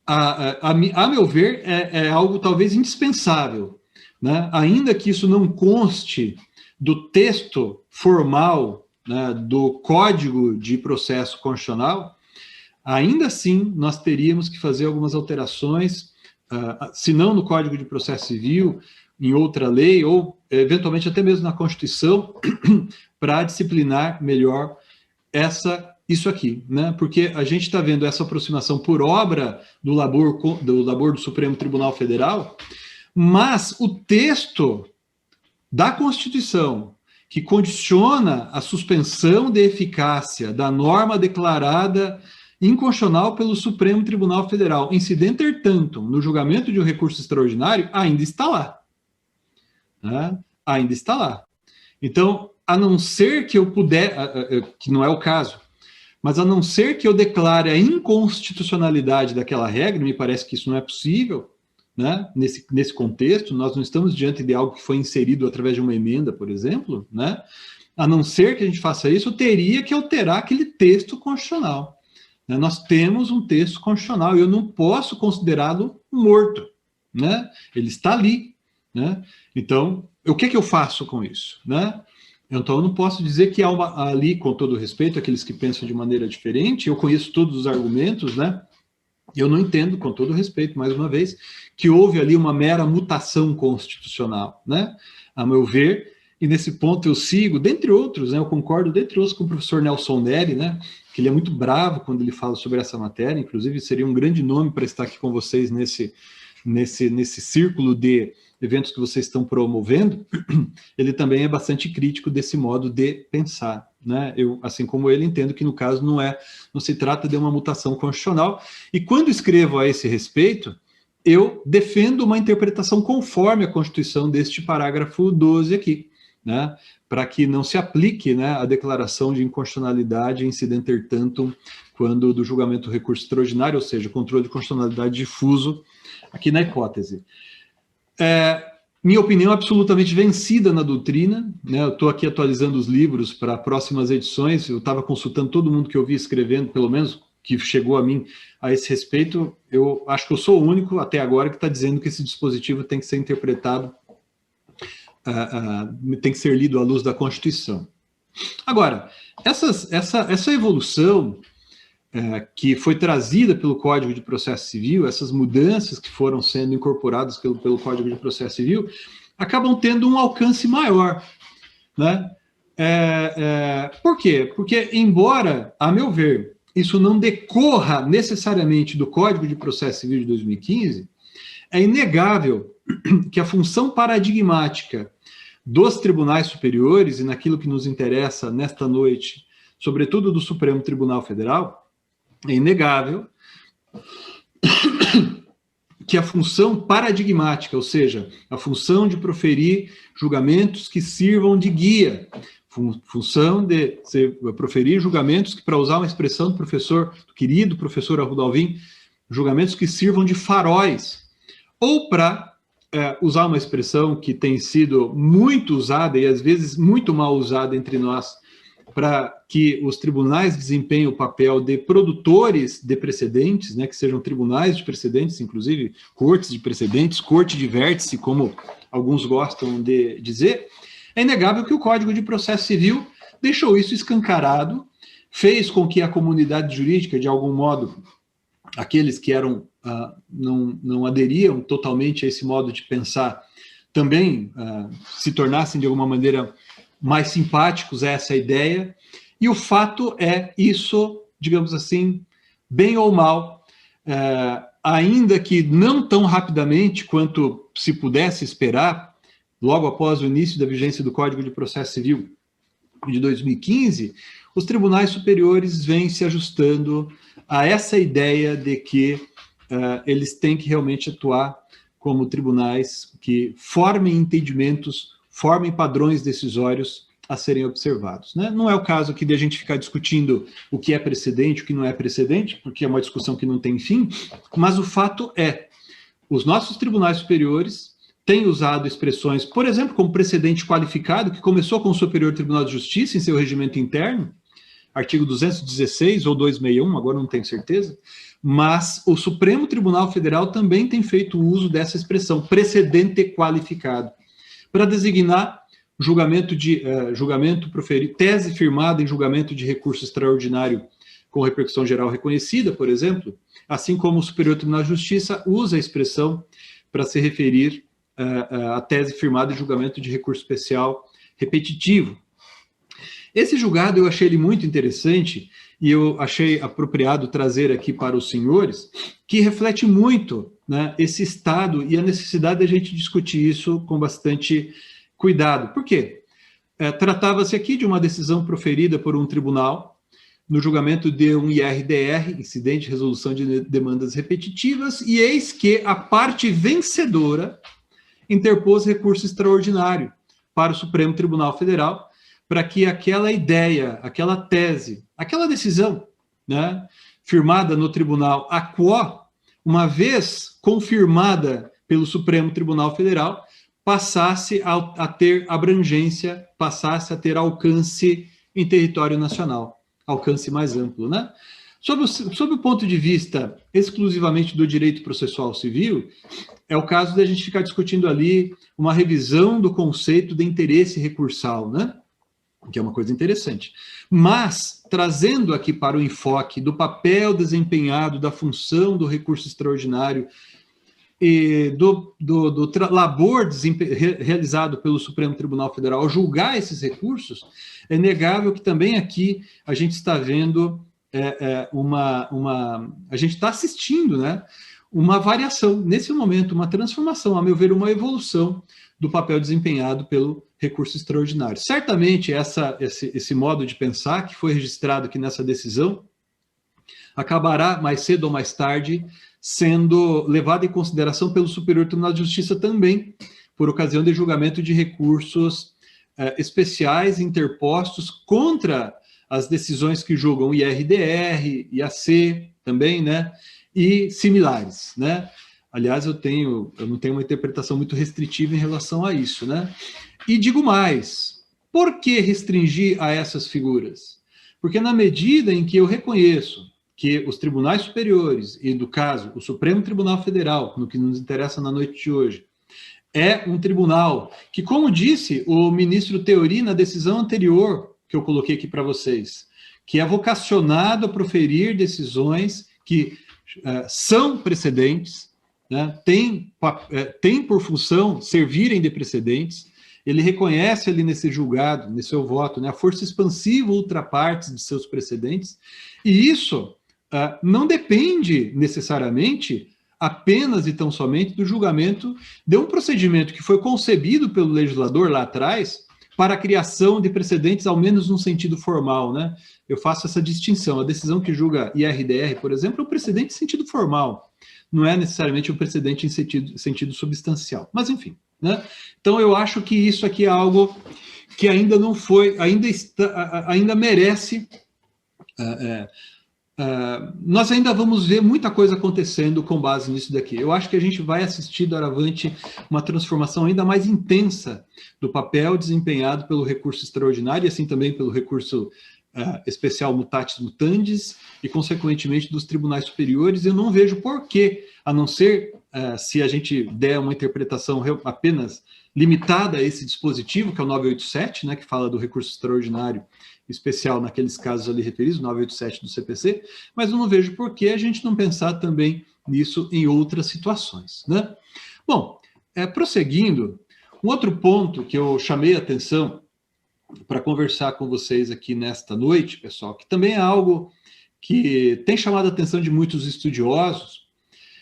a meu ver, é algo talvez indispensável, né, ainda que isso não conste do texto formal, né, do Código de Processo Constitucional, ainda assim nós teríamos que fazer algumas alterações, se não no Código de Processo Civil, em outra lei, ou eventualmente até mesmo na Constituição, para disciplinar melhor isso aqui, né? Porque a gente está vendo essa aproximação por obra do labor do Supremo Tribunal Federal, mas o texto da Constituição, que condiciona a suspensão de eficácia da norma declarada inconstitucional pelo Supremo Tribunal Federal, incidenter tantum, no julgamento de um recurso extraordinário, ainda está lá. Né? Ainda está lá. Então, a não ser que eu puder, que não é o caso, mas a não ser que eu declare a inconstitucionalidade daquela regra, me parece que isso não é possível, né? Nesse contexto, nós não estamos diante de algo que foi inserido através de uma emenda, por exemplo, né? A não ser que a gente faça isso, eu teria que alterar aquele texto constitucional. Né? Nós temos um texto constitucional e eu não posso considerá-lo morto, né? Ele está ali, né? Então, o que eu faço com isso, né? Então, eu não posso dizer que há ali, com todo respeito, aqueles que pensam de maneira diferente, eu conheço todos os argumentos, né? Eu não entendo, com todo respeito, mais uma vez, que houve ali uma mera mutação constitucional, né? A meu ver, e nesse ponto eu sigo, dentre outros, né? Eu concordo, dentre outros, com o professor Nelson Neri, né? Que ele é muito bravo quando ele fala sobre essa matéria, inclusive seria um grande nome para estar aqui com vocês nesse círculo de eventos que vocês estão promovendo. Ele também é bastante crítico desse modo de pensar, né? Eu, assim como ele, entendo que no caso não se trata de uma mutação constitucional, e quando escrevo a esse respeito, eu defendo uma interpretação conforme a Constituição deste parágrafo 12 aqui, né? Para que não se aplique, né, a declaração de inconstitucionalidade incidenter tantum quando do julgamento do recurso extraordinário, ou seja, controle de constitucionalidade difuso, aqui na hipótese. Minha opinião é absolutamente vencida na doutrina, né? Eu estou aqui atualizando os livros para próximas edições, eu estava consultando todo mundo que eu vi escrevendo, pelo menos que chegou a mim a esse respeito. Eu acho que eu sou o único até agora que está dizendo que esse dispositivo tem que ser interpretado, tem que ser lido à luz da Constituição. Agora, essa evolução que foi trazida pelo Código de Processo Civil, essas mudanças que foram sendo incorporadas pelo Código de Processo Civil, acabam tendo um alcance maior, né? Por quê? Porque, embora, a meu ver, isso não decorra necessariamente do Código de Processo Civil de 2015, é inegável que a função paradigmática dos tribunais superiores, e naquilo que nos interessa nesta noite, sobretudo do Supremo Tribunal Federal, é inegável que a função paradigmática, ou seja, a função de proferir julgamentos que sirvam de guia, função de proferir julgamentos que, para usar uma expressão do professor, do querido professor Arruda Alvim, julgamentos que sirvam de faróis, ou para usar uma expressão que tem sido muito usada e às vezes muito mal usada entre nós, para que os tribunais desempenhem o papel de produtores de precedentes, né, que sejam tribunais de precedentes, inclusive cortes de precedentes, corte de vértice, como alguns gostam de dizer. É inegável que o Código de Processo Civil deixou isso escancarado, fez com que a comunidade jurídica, de algum modo, aqueles que não aderiam totalmente a esse modo de pensar, também se tornassem, de alguma maneira, mais simpáticos a essa ideia, e o fato é isso, digamos assim, bem ou mal, ainda que não tão rapidamente quanto se pudesse esperar, logo após o início da vigência do Código de Processo Civil de 2015, os tribunais superiores vêm se ajustando a essa ideia de que eles têm que realmente atuar como tribunais que formem entendimentos, formem padrões decisórios a serem observados, né? Não é o caso aqui de a gente ficar discutindo o que é precedente, o que não é precedente, porque é uma discussão que não tem fim, mas o fato é, os nossos tribunais superiores têm usado expressões, por exemplo, como precedente qualificado, que começou com o Superior Tribunal de Justiça em seu regimento interno, artigo 216 ou 261, agora não tenho certeza, mas o Supremo Tribunal Federal também tem feito uso dessa expressão, precedente qualificado, para designar julgamento proferido, tese firmada em julgamento de recurso extraordinário com repercussão geral reconhecida, por exemplo, assim como o Superior Tribunal de Justiça usa a expressão para se referir à tese firmada em julgamento de recurso especial repetitivo. Esse julgado eu achei ele muito interessante e eu achei apropriado trazer aqui para os senhores, que reflete muito, né, esse estado e a necessidade de a gente discutir isso com bastante cuidado. Por quê? Tratava-se aqui de uma decisão proferida por um tribunal no julgamento de um IRDR, Incidente de Resolução de Demandas Repetitivas, e eis que a parte vencedora interpôs recurso extraordinário para o Supremo Tribunal Federal, para que aquela ideia, aquela tese, aquela decisão, né, firmada no tribunal a quo, uma vez confirmada pelo Supremo Tribunal Federal, passasse a ter abrangência, passasse a ter alcance em território nacional, alcance mais amplo, né? Sob o ponto de vista exclusivamente do direito processual civil, é o caso da gente ficar discutindo ali uma revisão do conceito de interesse recursal, né? Que é uma coisa interessante. Mas, trazendo aqui para o enfoque do papel desempenhado, da função do recurso extraordinário, e do labor realizado pelo Supremo Tribunal Federal ao julgar esses recursos, é negável que também aqui a gente está vendo a gente está assistindo, né, uma variação, nesse momento, uma transformação, a meu ver, uma evolução do papel desempenhado pelo recurso extraordinário. Certamente esse modo de pensar que foi registrado aqui nessa decisão acabará mais cedo ou mais tarde sendo levado em consideração pelo Superior Tribunal de Justiça também, por ocasião de julgamento de recursos especiais interpostos contra as decisões que julgam IRDR, IAC também, né, e similares, né? Aliás, eu não tenho uma interpretação muito restritiva em relação a isso, né? E digo mais, por que restringir a essas figuras? Porque na medida em que eu reconheço que os tribunais superiores, e do caso, o Supremo Tribunal Federal, no que nos interessa na noite de hoje, é um tribunal que, como disse o ministro Teori na decisão anterior que eu coloquei aqui para vocês, que é vocacionado a proferir decisões que são precedentes, né, tem por função servirem de precedentes. Ele reconhece ali nesse julgado, nesse seu voto, né, a força expansiva ultra partes de seus precedentes, e isso não depende necessariamente apenas e tão somente do julgamento de um procedimento que foi concebido pelo legislador lá atrás para a criação de precedentes, ao menos num sentido formal, né? Eu faço essa distinção. A decisão que julga IRDR, por exemplo, é um precedente em sentido formal, não é necessariamente um precedente em sentido substancial. Mas, enfim, né? Então, eu acho que isso aqui é algo que ainda não foi, ainda merece... nós ainda vamos ver muita coisa acontecendo com base nisso daqui. Eu acho que a gente vai assistir doravante uma transformação ainda mais intensa do papel desempenhado pelo recurso extraordinário e assim também pelo recurso especial mutatis mutandis e, consequentemente, dos tribunais superiores. Eu não vejo por que, a não ser se a gente der uma interpretação apenas limitada a esse dispositivo, que é o 987, né, que fala do recurso extraordinário especial naqueles casos ali referidos, 987 do CPC, mas eu não vejo por que a gente não pensar também nisso em outras situações, né? Bom, prosseguindo, um outro ponto que eu chamei a atenção para conversar com vocês aqui nesta noite, pessoal, que também é algo que tem chamado a atenção de muitos estudiosos,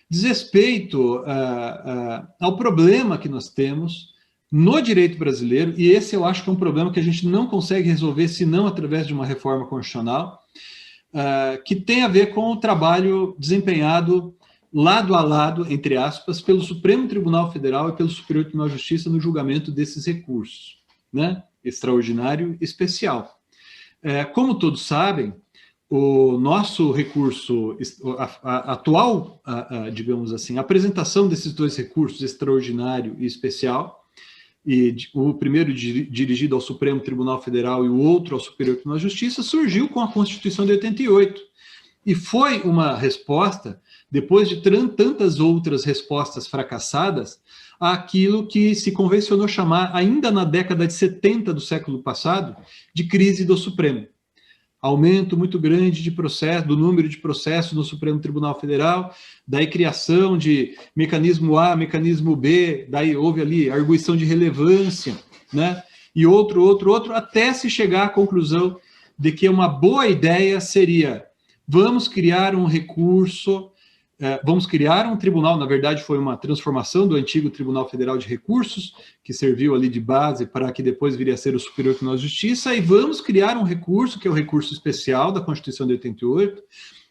diz respeito ao problema que nós temos no direito brasileiro, e esse eu acho que é um problema que a gente não consegue resolver senão através de uma reforma constitucional, que tem a ver com o trabalho desempenhado lado a lado, entre aspas, pelo Supremo Tribunal Federal e pelo Superior Tribunal de Justiça no julgamento desses recursos, né? Extraordinário e especial. Como todos sabem, o nosso recurso, a atual, digamos assim, a apresentação desses dois recursos, extraordinário e especial, e o primeiro dirigido ao Supremo Tribunal Federal e o outro ao Superior Tribunal de Justiça, surgiu com a Constituição de 88. E foi uma resposta, depois de tantas outras respostas fracassadas, àquilo que se convencionou chamar, ainda na década de 70 do século passado, de crise do Supremo. Aumento muito grande de processo, do número de processos no Supremo Tribunal Federal, daí criação de mecanismo A, mecanismo B, daí houve ali arguição de relevância, né? E outro, até se chegar à conclusão de que uma boa ideia seria, vamos criar um recurso, vamos criar um tribunal, na verdade foi uma transformação do antigo Tribunal Federal de Recursos, que serviu ali de base para que depois viria a ser o Superior Tribunal de Justiça, e vamos criar um recurso, que é o recurso especial da Constituição de 88,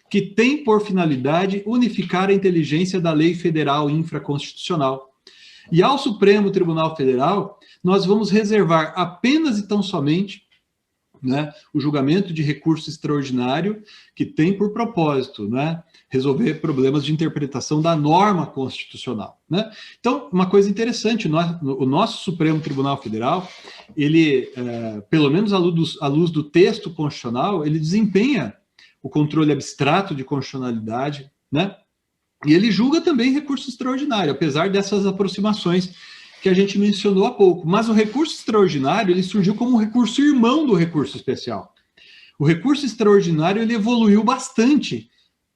que tem por finalidade unificar a inteligência da lei federal infraconstitucional. E ao Supremo Tribunal Federal, nós vamos reservar apenas e tão somente, né, o julgamento de recurso extraordinário que tem por propósito, né, resolver problemas de interpretação da norma constitucional, né? Então, uma coisa interessante, o nosso Supremo Tribunal Federal, ele, pelo menos à luz do texto constitucional, ele desempenha o controle abstrato de constitucionalidade, né? E ele julga também recurso extraordinário, apesar dessas aproximações que a gente mencionou há pouco. Mas o recurso extraordinário, ele surgiu como um recurso irmão do recurso especial. O recurso extraordinário, ele evoluiu bastante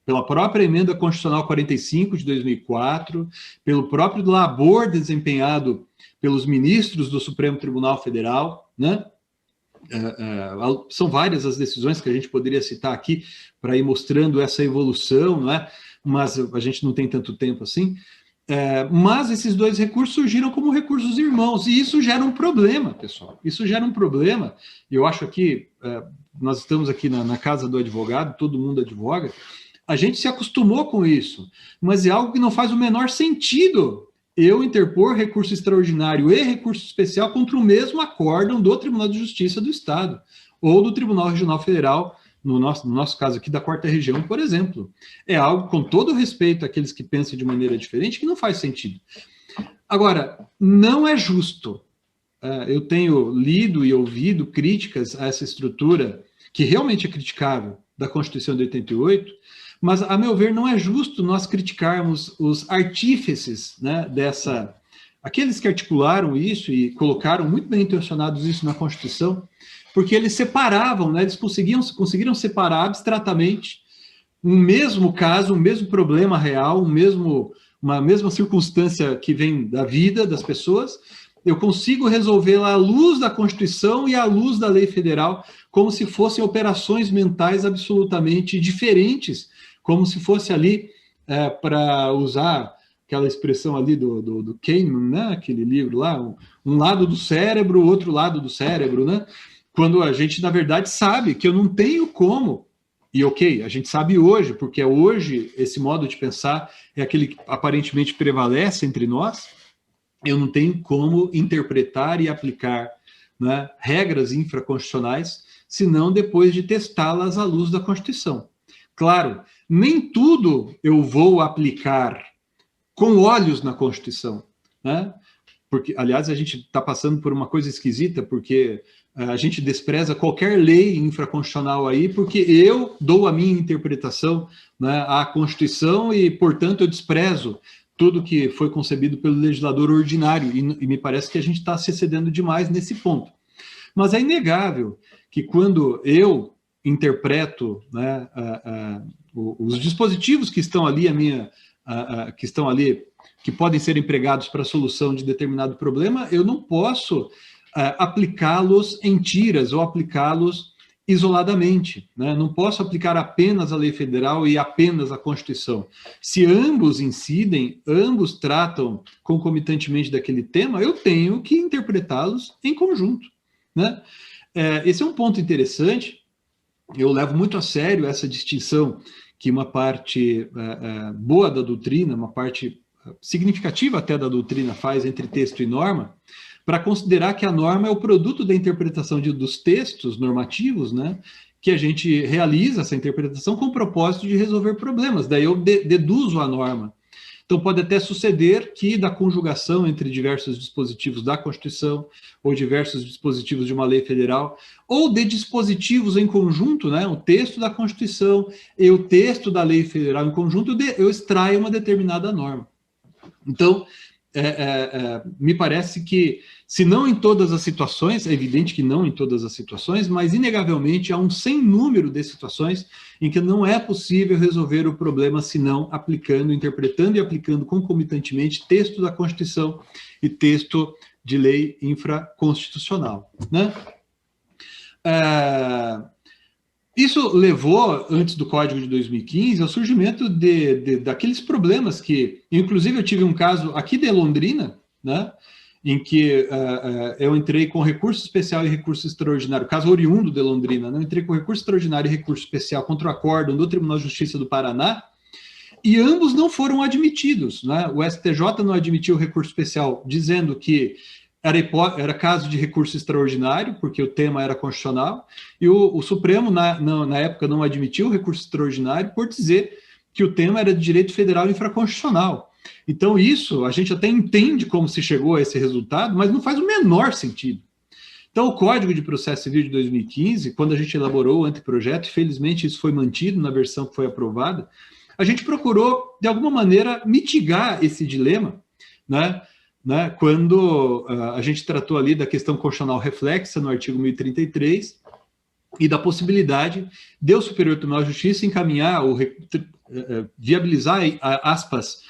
pela própria emenda constitucional 45 de 2004, pelo próprio labor desempenhado pelos ministros do Supremo Tribunal Federal, né? São várias as decisões que a gente poderia citar aqui para ir mostrando essa evolução, não é? Mas a gente não tem tanto tempo assim. Mas esses dois recursos surgiram como recursos irmãos, e isso gera um problema, pessoal. Isso gera um problema. Eu acho que nós estamos aqui na casa do advogado, todo mundo advoga, a gente se acostumou com isso, mas é algo que não faz o menor sentido eu interpor recurso extraordinário e recurso especial contra o mesmo acórdão do Tribunal de Justiça do Estado, ou do Tribunal Regional Federal, no nosso caso aqui da 4ª Região, por exemplo. É algo, com todo respeito àqueles que pensam de maneira diferente, que não faz sentido. Agora, não é justo. Eu tenho lido e ouvido críticas a essa estrutura, que realmente é criticável, da Constituição de 88, mas, a meu ver, não é justo nós criticarmos os artífices, né, aqueles que articularam isso e colocaram muito bem intencionados isso na Constituição, porque eles separavam, né, eles conseguiram separar abstratamente um mesmo caso, um mesmo problema real, uma mesma circunstância que vem da vida das pessoas. Eu consigo resolvê-la à luz da Constituição e à luz da lei federal, como se fossem operações mentais absolutamente diferentes, como se fosse ali para usar aquela expressão ali do Kahneman, né? Aquele livro lá, um lado do cérebro, o outro lado do cérebro, né? Quando a gente, na verdade, sabe que eu não tenho como, e ok, a gente sabe hoje, porque hoje esse modo de pensar é aquele que aparentemente prevalece entre nós, eu não tenho como interpretar e aplicar, né, regras infraconstitucionais, senão depois de testá-las à luz da Constituição. Claro, nem tudo eu vou aplicar com olhos na Constituição, né? Porque, aliás, a gente está passando por uma coisa esquisita, porque a gente despreza qualquer lei infraconstitucional aí, porque eu dou a minha interpretação, né, à Constituição e, portanto, eu desprezo tudo que foi concebido pelo legislador ordinário, e me parece que a gente está se excedendo demais nesse ponto. Mas é inegável que quando eu interpreto, né, os dispositivos que estão ali, que podem ser empregados para a solução de determinado problema, eu não posso aplicá-los em tiras ou aplicá-los isoladamente, né? Não posso aplicar apenas a lei federal e apenas a Constituição. Se ambos incidem, ambos tratam concomitantemente daquele tema, eu tenho que interpretá-los em conjunto, né? Esse é um ponto interessante. Eu levo muito a sério essa distinção que uma parte boa da doutrina, uma parte significativa até da doutrina faz entre texto e norma, para considerar que a norma é o produto da interpretação dos textos normativos, né, que a gente realiza essa interpretação com o propósito de resolver problemas. Daí eu deduzo a norma. Então pode até suceder que da conjugação entre diversos dispositivos da Constituição ou diversos dispositivos de uma lei federal, ou de dispositivos em conjunto, né, o texto da Constituição e o texto da lei federal em conjunto, eu extraio uma determinada norma. Então, me parece que, se não em todas as situações, é evidente que não em todas as situações, mas inegavelmente há um sem número de situações em que não é possível resolver o problema senão aplicando, interpretando e aplicando concomitantemente texto da Constituição e texto de lei infraconstitucional, né? Isso levou, antes do Código de 2015, ao surgimento daqueles problemas que, inclusive, eu tive um caso aqui de Londrina, né, em que eu entrei com recurso especial e recurso extraordinário, caso oriundo de Londrina, né, eu entrei com recurso extraordinário e recurso especial contra o acórdão do Tribunal de Justiça do Paraná, e ambos não foram admitidos, né? O STJ não admitiu o recurso especial, dizendo que era caso de recurso extraordinário, porque o tema era constitucional, e o Supremo, na época, não admitiu o recurso extraordinário por dizer que o tema era de direito federal infraconstitucional. Então, isso, a gente até entende como se chegou a esse resultado, mas não faz o menor sentido. Então, o Código de Processo Civil de 2015, quando a gente elaborou o anteprojeto, felizmente isso foi mantido na versão que foi aprovada, a gente procurou, de alguma maneira, mitigar esse dilema, né? Quando a gente tratou ali da questão constitucional reflexa no artigo 1033 e da possibilidade de o Superior Tribunal de Justiça encaminhar, viabilizar, aspas,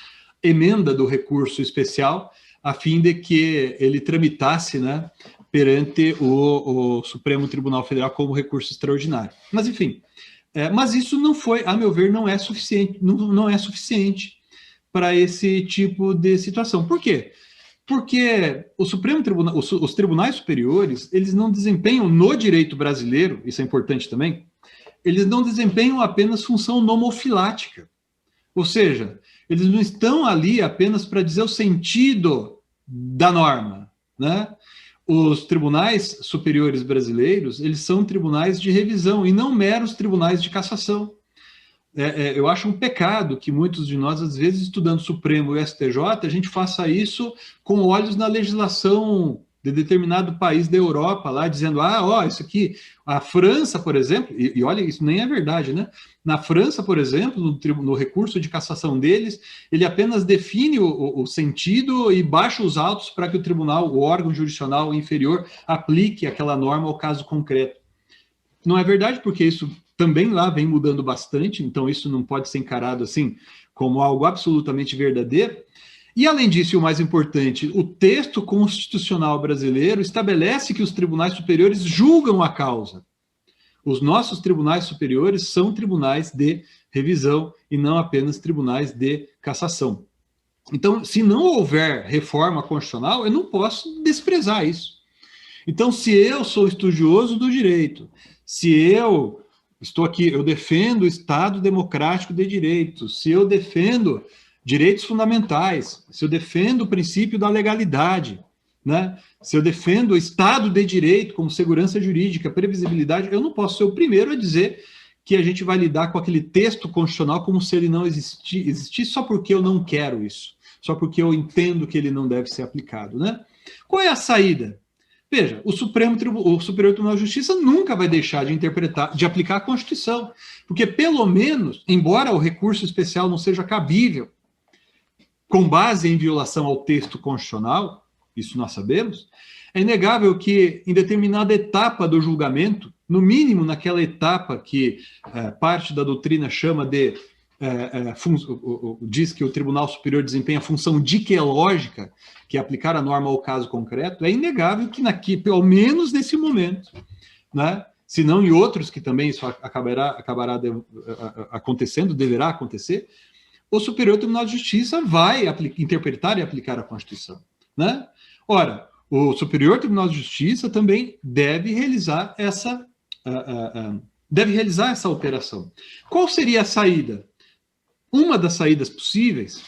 emenda do recurso especial, a fim de que ele tramitasse, né, perante o Supremo Tribunal Federal como recurso extraordinário. Mas, enfim, mas isso não foi, a meu ver, não é suficiente, não é suficiente para esse tipo de situação. Por quê? Porque o Supremo Tribunal, os tribunais superiores, eles não desempenham no direito brasileiro, isso é importante também, eles não desempenham apenas função nomofilática. Ou seja, eles não estão ali apenas para dizer o sentido da norma, né? Os tribunais superiores brasileiros, eles são tribunais de revisão e não meros tribunais de cassação. Eu acho um pecado que muitos de nós, às vezes, estudando Supremo e STJ, a gente faça isso com olhos na legislação de determinado país da Europa, lá dizendo, isso aqui, a França, por exemplo, e olha, isso nem é verdade, né? Na França, por exemplo, no recurso de cassação deles, ele apenas define o sentido e baixa os autos para que o tribunal, o órgão jurisdicional inferior, aplique aquela norma ao caso concreto. Não é verdade, porque isso também lá vem mudando bastante, então isso não pode ser encarado assim como algo absolutamente verdadeiro. E, além disso, e o mais importante, o texto constitucional brasileiro estabelece que os tribunais superiores julgam a causa. Os nossos tribunais superiores são tribunais de revisão e não apenas tribunais de cassação. Então, se não houver reforma constitucional, eu não posso desprezar isso. Então, se eu sou estudioso do direito, se eu estou aqui, eu defendo o Estado democrático de direito, se eu defendo direitos fundamentais, se eu defendo o princípio da legalidade, né? Se eu defendo o Estado de direito como segurança jurídica, previsibilidade, eu não posso ser o primeiro a dizer que a gente vai lidar com aquele texto constitucional como se ele não existisse só porque eu não quero isso, só porque eu entendo que ele não deve ser aplicado, né? Qual é a saída? Veja, o Superior Tribunal de Justiça nunca vai deixar de interpretar, de aplicar a Constituição, porque pelo menos, embora o recurso especial não seja cabível, com base em violação ao texto constitucional, isso nós sabemos, é inegável que em determinada etapa do julgamento, no mínimo naquela etapa que parte da doutrina chama de diz que o Tribunal Superior desempenha a função diquelógica, que é aplicar a norma ao caso concreto, é inegável que pelo menos nesse momento, né, se não em outros que também isso acabará acontecendo, deverá acontecer, o Superior Tribunal de Justiça vai interpretar e aplicar a Constituição, né? Ora, o Superior Tribunal de Justiça também deve realizar essa alteração. Qual seria a saída? Uma das saídas possíveis,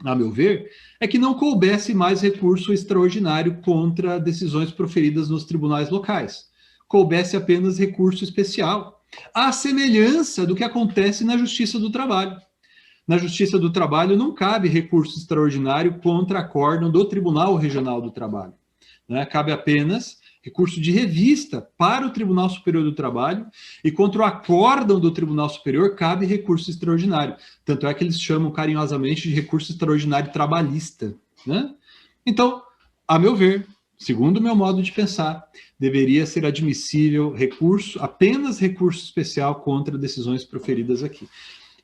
a meu ver, é que não coubesse mais recurso extraordinário contra decisões proferidas nos tribunais locais. Coubesse apenas recurso especial, à semelhança do que acontece na Justiça do Trabalho. Na Justiça do Trabalho não cabe recurso extraordinário contra acórdão do Tribunal Regional do Trabalho, né? Cabe apenas recurso de revista para o Tribunal Superior do Trabalho, e contra o acórdão do Tribunal Superior cabe recurso extraordinário. Tanto é que eles chamam carinhosamente de recurso extraordinário trabalhista, né? Então, a meu ver, segundo o meu modo de pensar, deveria ser admissível apenas recurso especial contra decisões proferidas aqui.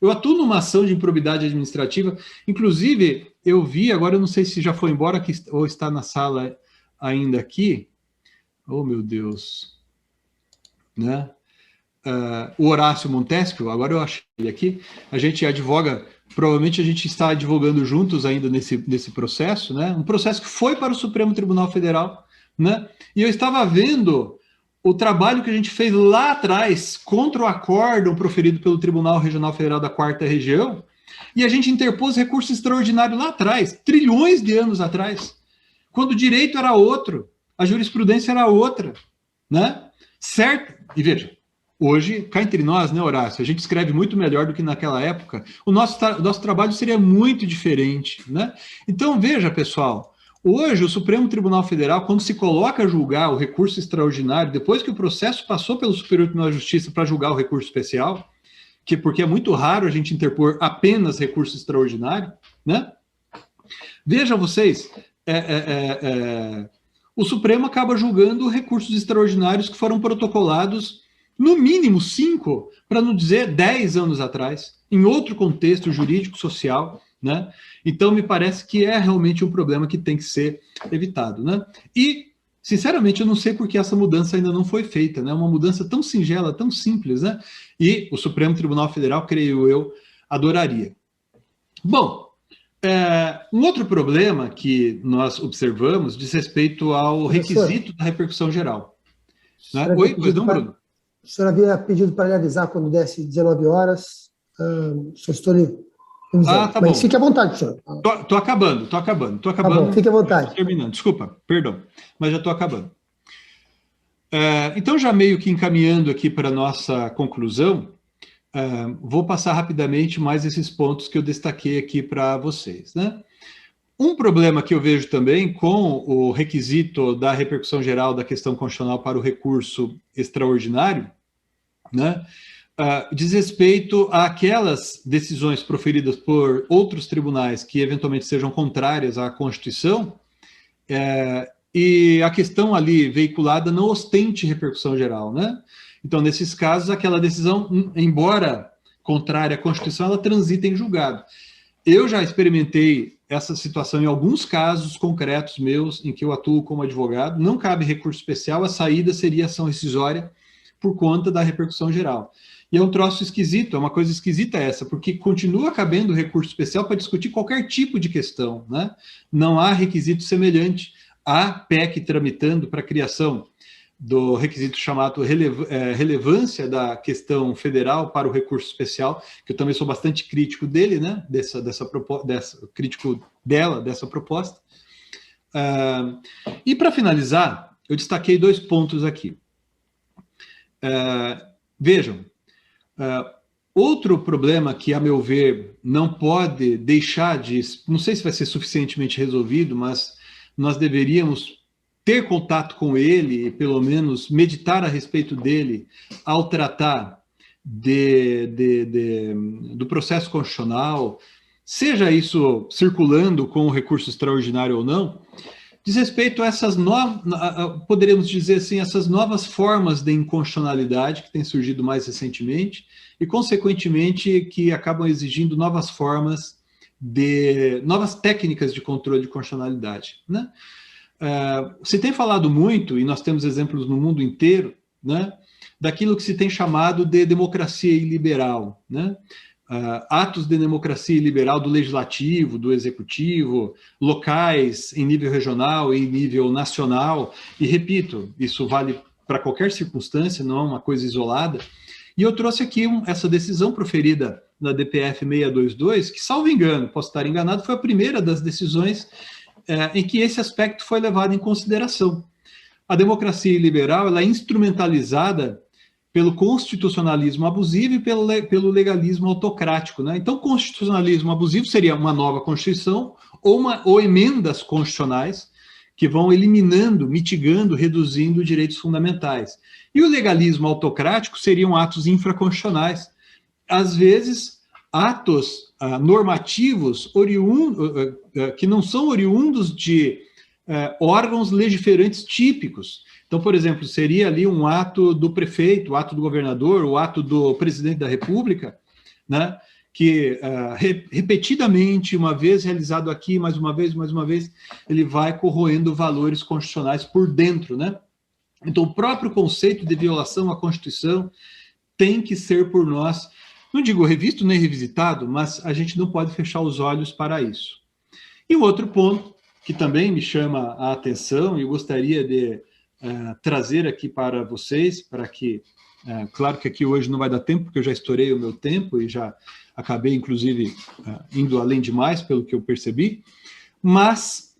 Eu atuo numa ação de improbidade administrativa, inclusive eu vi, agora eu não sei se já foi embora ou está na sala ainda aqui, oh meu Deus, né? O Horácio Montesquieu, agora eu achei ele aqui, a gente advoga, provavelmente a gente está advogando juntos ainda nesse processo, né? Um processo que foi para o Supremo Tribunal Federal, né? E eu estava vendo o trabalho que a gente fez lá atrás contra o acórdão proferido pelo Tribunal Regional Federal da 4ª Região, e a gente interpôs recurso extraordinário lá atrás, trilhões de anos atrás, quando o direito era outro, a jurisprudência era outra, né? Certo? E veja, hoje, cá entre nós, né, Horácio, a gente escreve muito melhor do que naquela época, o nosso trabalho seria muito diferente, né? Então, veja, pessoal, hoje o Supremo Tribunal Federal, quando se coloca a julgar o recurso extraordinário, depois que o processo passou pelo Superior Tribunal de Justiça para julgar o recurso especial, porque é muito raro a gente interpor apenas recurso extraordinário, né? Veja vocês, o Supremo acaba julgando recursos extraordinários que foram protocolados no mínimo 5, para não dizer 10 anos atrás, em outro contexto jurídico, social, né? Então, me parece que é realmente um problema que tem que ser evitado, né? E, sinceramente, eu não sei por que essa mudança ainda não foi feita, né? Uma mudança tão singela, tão simples, né? E o Supremo Tribunal Federal, creio eu, adoraria. Bom, um outro problema que nós observamos diz respeito ao requisito da repercussão geral. Né? Oi, pois não, Bruno? O senhor havia pedido para realizar quando desse 19 horas. Só estou lhe avisando. Tá Mas bom. fique à vontade, senhor. Tô acabando. Tá bom, fique à vontade. Terminando, desculpa, perdão, mas já estou acabando. Então, já meio que encaminhando aqui para a nossa conclusão, vou passar rapidamente mais esses pontos que eu destaquei aqui para vocês, né? Um problema que eu vejo também com o requisito da repercussão geral da questão constitucional para o recurso extraordinário, né, diz respeito àquelas decisões proferidas por outros tribunais que eventualmente sejam contrárias à Constituição, e a questão ali veiculada não ostente repercussão geral, né? Então, nesses casos, aquela decisão, embora contrária à Constituição, ela transita em julgado. Eu já experimentei essa situação em alguns casos concretos meus, em que eu atuo como advogado. Não cabe recurso especial, a saída seria ação rescisória, por conta da repercussão geral. E é um troço esquisito, é uma coisa esquisita essa, porque continua cabendo recurso especial para discutir qualquer tipo de questão, né? Não há requisito semelhante à PEC tramitando para a criação do requisito chamado relevância da questão federal para o recurso especial, que eu também sou bastante crítico dele, né? Crítico dessa proposta. E para finalizar, eu destaquei 2 pontos aqui. Vejam, outro problema que, a meu ver, não pode deixar de... Não sei se vai ser suficientemente resolvido, mas nós deveríamos ter contato com ele, pelo menos meditar a respeito dele, ao tratar do processo constitucional, seja isso circulando com o recurso extraordinário ou não, diz respeito a essas novas, poderíamos dizer assim, essas novas formas de inconstitucionalidade que têm surgido mais recentemente e, consequentemente, que acabam exigindo novas formas novas técnicas de controle de constitucionalidade, né? Se tem falado muito, e nós temos exemplos no mundo inteiro, né, daquilo que se tem chamado de democracia iliberal, né? Atos de democracia iliberal do legislativo, do executivo, locais em nível regional e em nível nacional, e repito, isso vale para qualquer circunstância, não é uma coisa isolada. E eu trouxe aqui essa decisão proferida na DPF 622, que, salvo engano, posso estar enganado, foi a primeira das decisões em que esse aspecto foi levado em consideração. A democracia liberal ela é instrumentalizada pelo constitucionalismo abusivo e pelo legalismo autocrático, né? Então, constitucionalismo abusivo seria uma nova Constituição ou emendas constitucionais que vão eliminando, mitigando, reduzindo direitos fundamentais. E o legalismo autocrático seriam atos infraconstitucionais, às vezes atos normativos que não são oriundos de órgãos legiferantes típicos. Então, por exemplo, seria ali um ato do prefeito, o ato do governador, o ato do presidente da República, né, que repetidamente, uma vez realizado aqui, mais uma vez, ele vai corroendo valores constitucionais por dentro, né? Então, o próprio conceito de violação à Constituição tem que ser por nós, não digo revisto nem revisitado, mas a gente não pode fechar os olhos para isso. E um outro ponto que também me chama a atenção e eu gostaria de trazer aqui para vocês, para que, claro que aqui hoje não vai dar tempo, porque eu já estourei o meu tempo e já acabei, inclusive, indo além demais, pelo que eu percebi, mas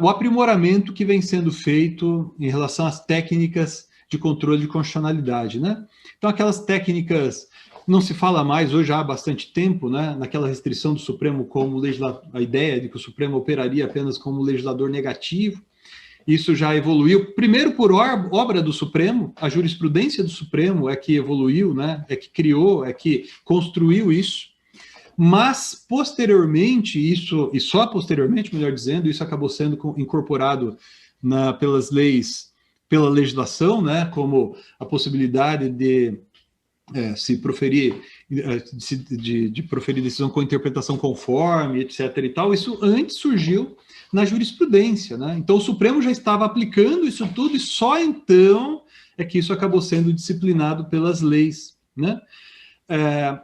o aprimoramento que vem sendo feito em relação às técnicas de controle de constitucionalidade, né? Então, aquelas técnicas, não se fala mais hoje há bastante tempo, né, naquela restrição do Supremo como legislador, a ideia de que o Supremo operaria apenas como legislador negativo. Isso já evoluiu, primeiro por obra do Supremo, a jurisprudência do Supremo é que evoluiu, né, é que criou, é que construiu isso, mas posteriormente, isso, e só posteriormente, melhor dizendo, isso acabou sendo incorporado pelas leis, pela legislação, né, como a possibilidade de se proferir, de proferir decisão com interpretação conforme, etc. e tal, isso antes surgiu na jurisprudência, né? Então o Supremo já estava aplicando isso tudo e só então é que isso acabou sendo disciplinado pelas leis, né?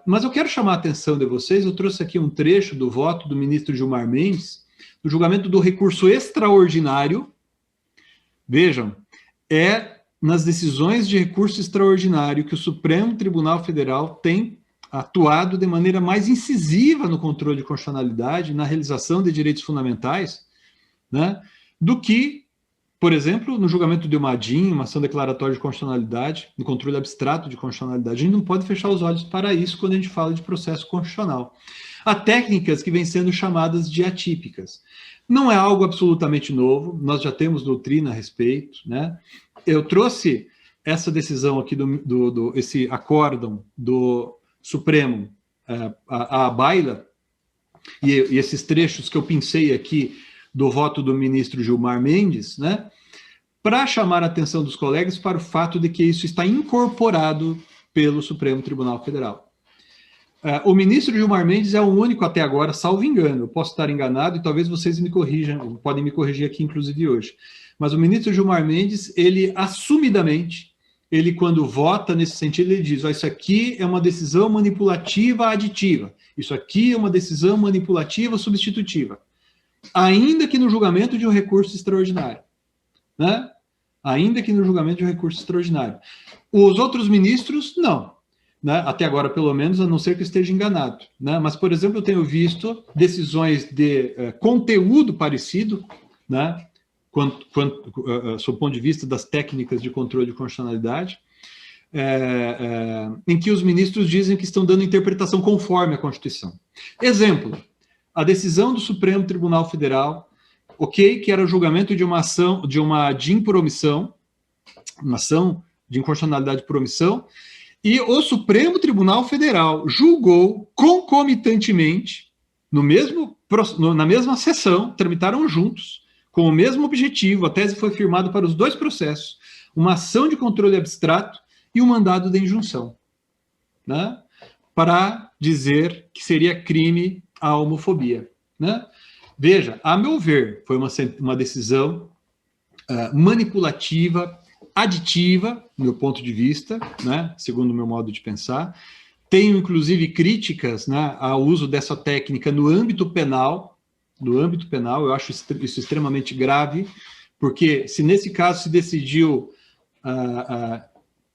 Mas eu quero chamar a atenção de vocês, eu trouxe aqui um trecho do voto do ministro Gilmar Mendes, do julgamento do recurso extraordinário. Vejam, nas decisões de recurso extraordinário que o Supremo Tribunal Federal tem atuado de maneira mais incisiva no controle de constitucionalidade, na realização de direitos fundamentais, né, do que, por exemplo, no julgamento de uma ADIM, uma ação declaratória de constitucionalidade, no controle abstrato de constitucionalidade. A gente não pode fechar os olhos para isso quando a gente fala de processo constitucional. Há técnicas que vêm sendo chamadas de atípicas. Não é algo absolutamente novo, nós já temos doutrina a respeito, né? Eu trouxe essa decisão aqui, esse acórdão do Supremo à baila, e esses trechos que eu pincei aqui do voto do ministro Gilmar Mendes, né, para chamar a atenção dos colegas para o fato de que isso está incorporado pelo Supremo Tribunal Federal. O ministro Gilmar Mendes é o único até agora, salvo engano, eu posso estar enganado e talvez vocês me corrijam, podem me corrigir aqui inclusive hoje, mas o ministro Gilmar Mendes, ele assumidamente ele, quando vota nesse sentido, ele diz, isso aqui é uma decisão manipulativa aditiva, isso aqui é uma decisão manipulativa substitutiva, ainda que no julgamento de um recurso extraordinário, né? Ainda que no julgamento de um recurso extraordinário. Os outros ministros, não. Né? Até agora, pelo menos, a não ser que eu esteja enganado. Né? Mas, por exemplo, eu tenho visto decisões de conteúdo parecido, né? Sob o ponto de vista das técnicas de controle de constitucionalidade, em que os ministros dizem que estão dando interpretação conforme a Constituição. Exemplo, a decisão do Supremo Tribunal Federal, que era o julgamento de uma ação de impromissão, uma ação de inconstitucionalidade por omissão, e o Supremo Tribunal Federal julgou concomitantemente, na mesma sessão, tramitaram juntos, com o mesmo objetivo, a tese foi firmada para os dois processos, uma ação de controle abstrato e um mandado de injunção, né? Para dizer que seria crime a homofobia. Né? Veja, a meu ver, foi uma decisão manipulativa, aditiva, do meu ponto de vista, né? Segundo o meu modo de pensar. Tenho, inclusive, críticas, né, ao uso dessa técnica no âmbito penal. Eu acho isso extremamente grave, porque se nesse caso se decidiu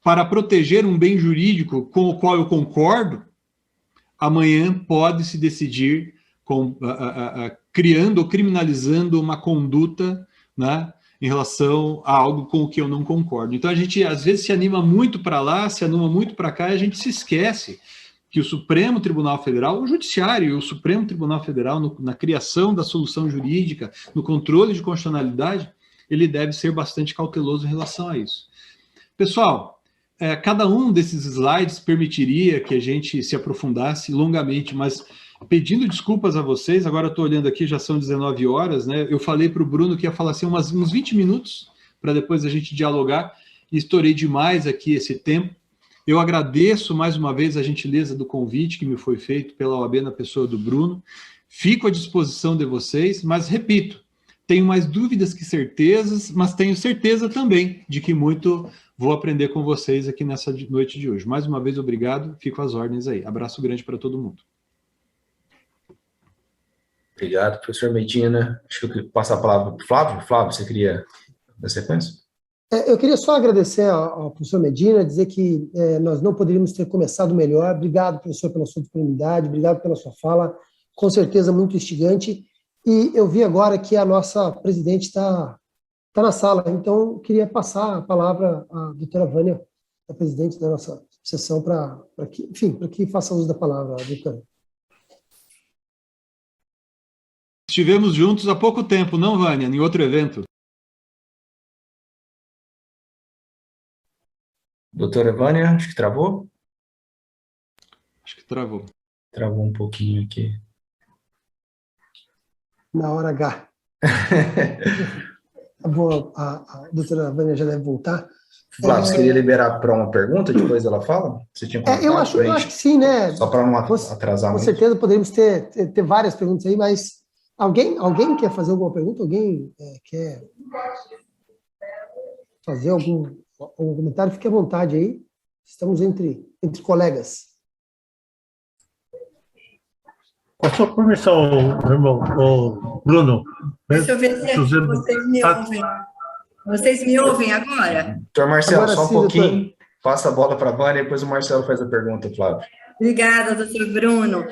para proteger um bem jurídico com o qual eu concordo, amanhã pode se decidir criando ou criminalizando uma conduta, né, em relação a algo com o que eu não concordo. Então a gente às vezes se anima muito para lá, se anima muito para cá, e a gente se esquece que o Supremo Tribunal Federal, o Judiciário e o Supremo Tribunal Federal, na criação da solução jurídica, no controle de constitucionalidade, ele deve ser bastante cauteloso em relação a isso. Pessoal, cada um desses slides permitiria que a gente se aprofundasse longamente, mas pedindo desculpas a vocês, agora eu estou olhando aqui, já são 19 horas, né? Eu falei para o Bruno que ia falar assim uns 20 minutos, para depois a gente dialogar, e estourei demais aqui esse tempo. Eu agradeço mais uma vez a gentileza do convite que me foi feito pela OAB na pessoa do Bruno. Fico à disposição de vocês, mas repito, tenho mais dúvidas que certezas, mas tenho certeza também de que muito vou aprender com vocês aqui nessa noite de hoje. Mais uma vez, obrigado, fico às ordens aí. Abraço grande para todo mundo. Obrigado, professor Medina. Acho que eu passo a palavra para o Flávio. Flávio, você queria dar sequência? Eu queria só agradecer ao professor Medina, dizer que nós não poderíamos ter começado melhor. Obrigado, professor, pela sua disponibilidade, obrigado pela sua fala, com certeza muito instigante. E eu vi agora que a nossa presidente está na sala, então eu queria passar a palavra à doutora Vânia, a presidente da nossa sessão, para que faça uso da palavra, doutora. Estivemos juntos há pouco tempo, não, Vânia? Em outro evento. Doutora Vânia, acho que travou? Acho que travou. Travou um pouquinho aqui. Na hora H. A doutora Vânia já deve voltar. Flávio, você queria liberar para uma pergunta, depois ela fala? Você tinha eu acho que sim, né? Só para não atrasar com muito. Com certeza poderíamos ter várias perguntas aí, mas alguém quer fazer alguma pergunta? Alguém quer fazer algum comentário? Fique à vontade aí. Estamos entre colegas. Com a sua permissão, irmão, Bruno. Deixa eu ver se vocês me ouvem. Vocês me ouvem agora? Doutor Marcelo, Agora só um sim, pouquinho. doutor. Passa a bola para a Vânia e depois o Marcelo faz a pergunta, Flávio. Obrigada, doutor Bruno.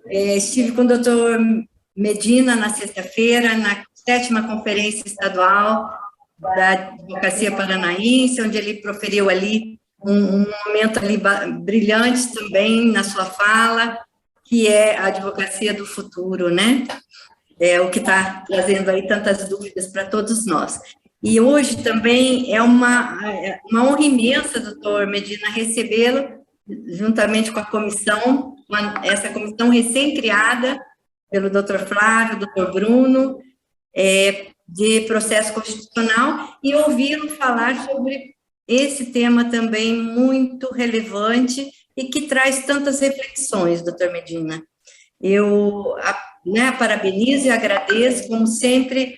Estive com o doutor Medina na sexta-feira, na 7ª Conferência Estadual da Advocacia Paranaense, onde ele proferiu ali um momento ali brilhante também na sua fala, que é a advocacia do futuro, né? É o que está trazendo aí tantas dúvidas para todos nós. E hoje também é uma honra imensa, doutor Medina, recebê-lo, juntamente com a comissão, essa comissão recém-criada pelo doutor Flávio, doutor Bruno, de processo constitucional, e ouvi-lo falar sobre esse tema também muito relevante e que traz tantas reflexões, doutor Medina. Eu parabenizo e agradeço, como sempre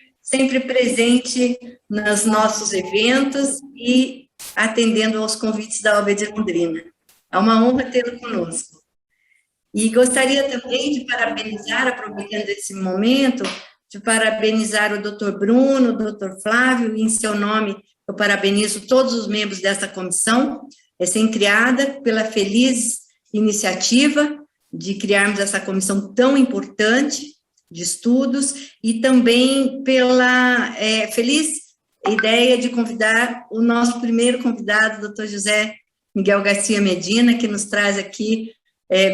presente nos nossos eventos, e atendendo aos convites da OAB de Londrina. É uma honra tê-lo conosco. E gostaria também de parabenizar, aproveitando esse momento, de parabenizar o doutor Bruno, o doutor Flávio, e em seu nome eu parabenizo todos os membros dessa comissão, recém-criada, pela feliz iniciativa de criarmos essa comissão tão importante de estudos, e também pela feliz ideia de convidar o nosso primeiro convidado, o doutor José Miguel Garcia Medina, que nos traz aqui,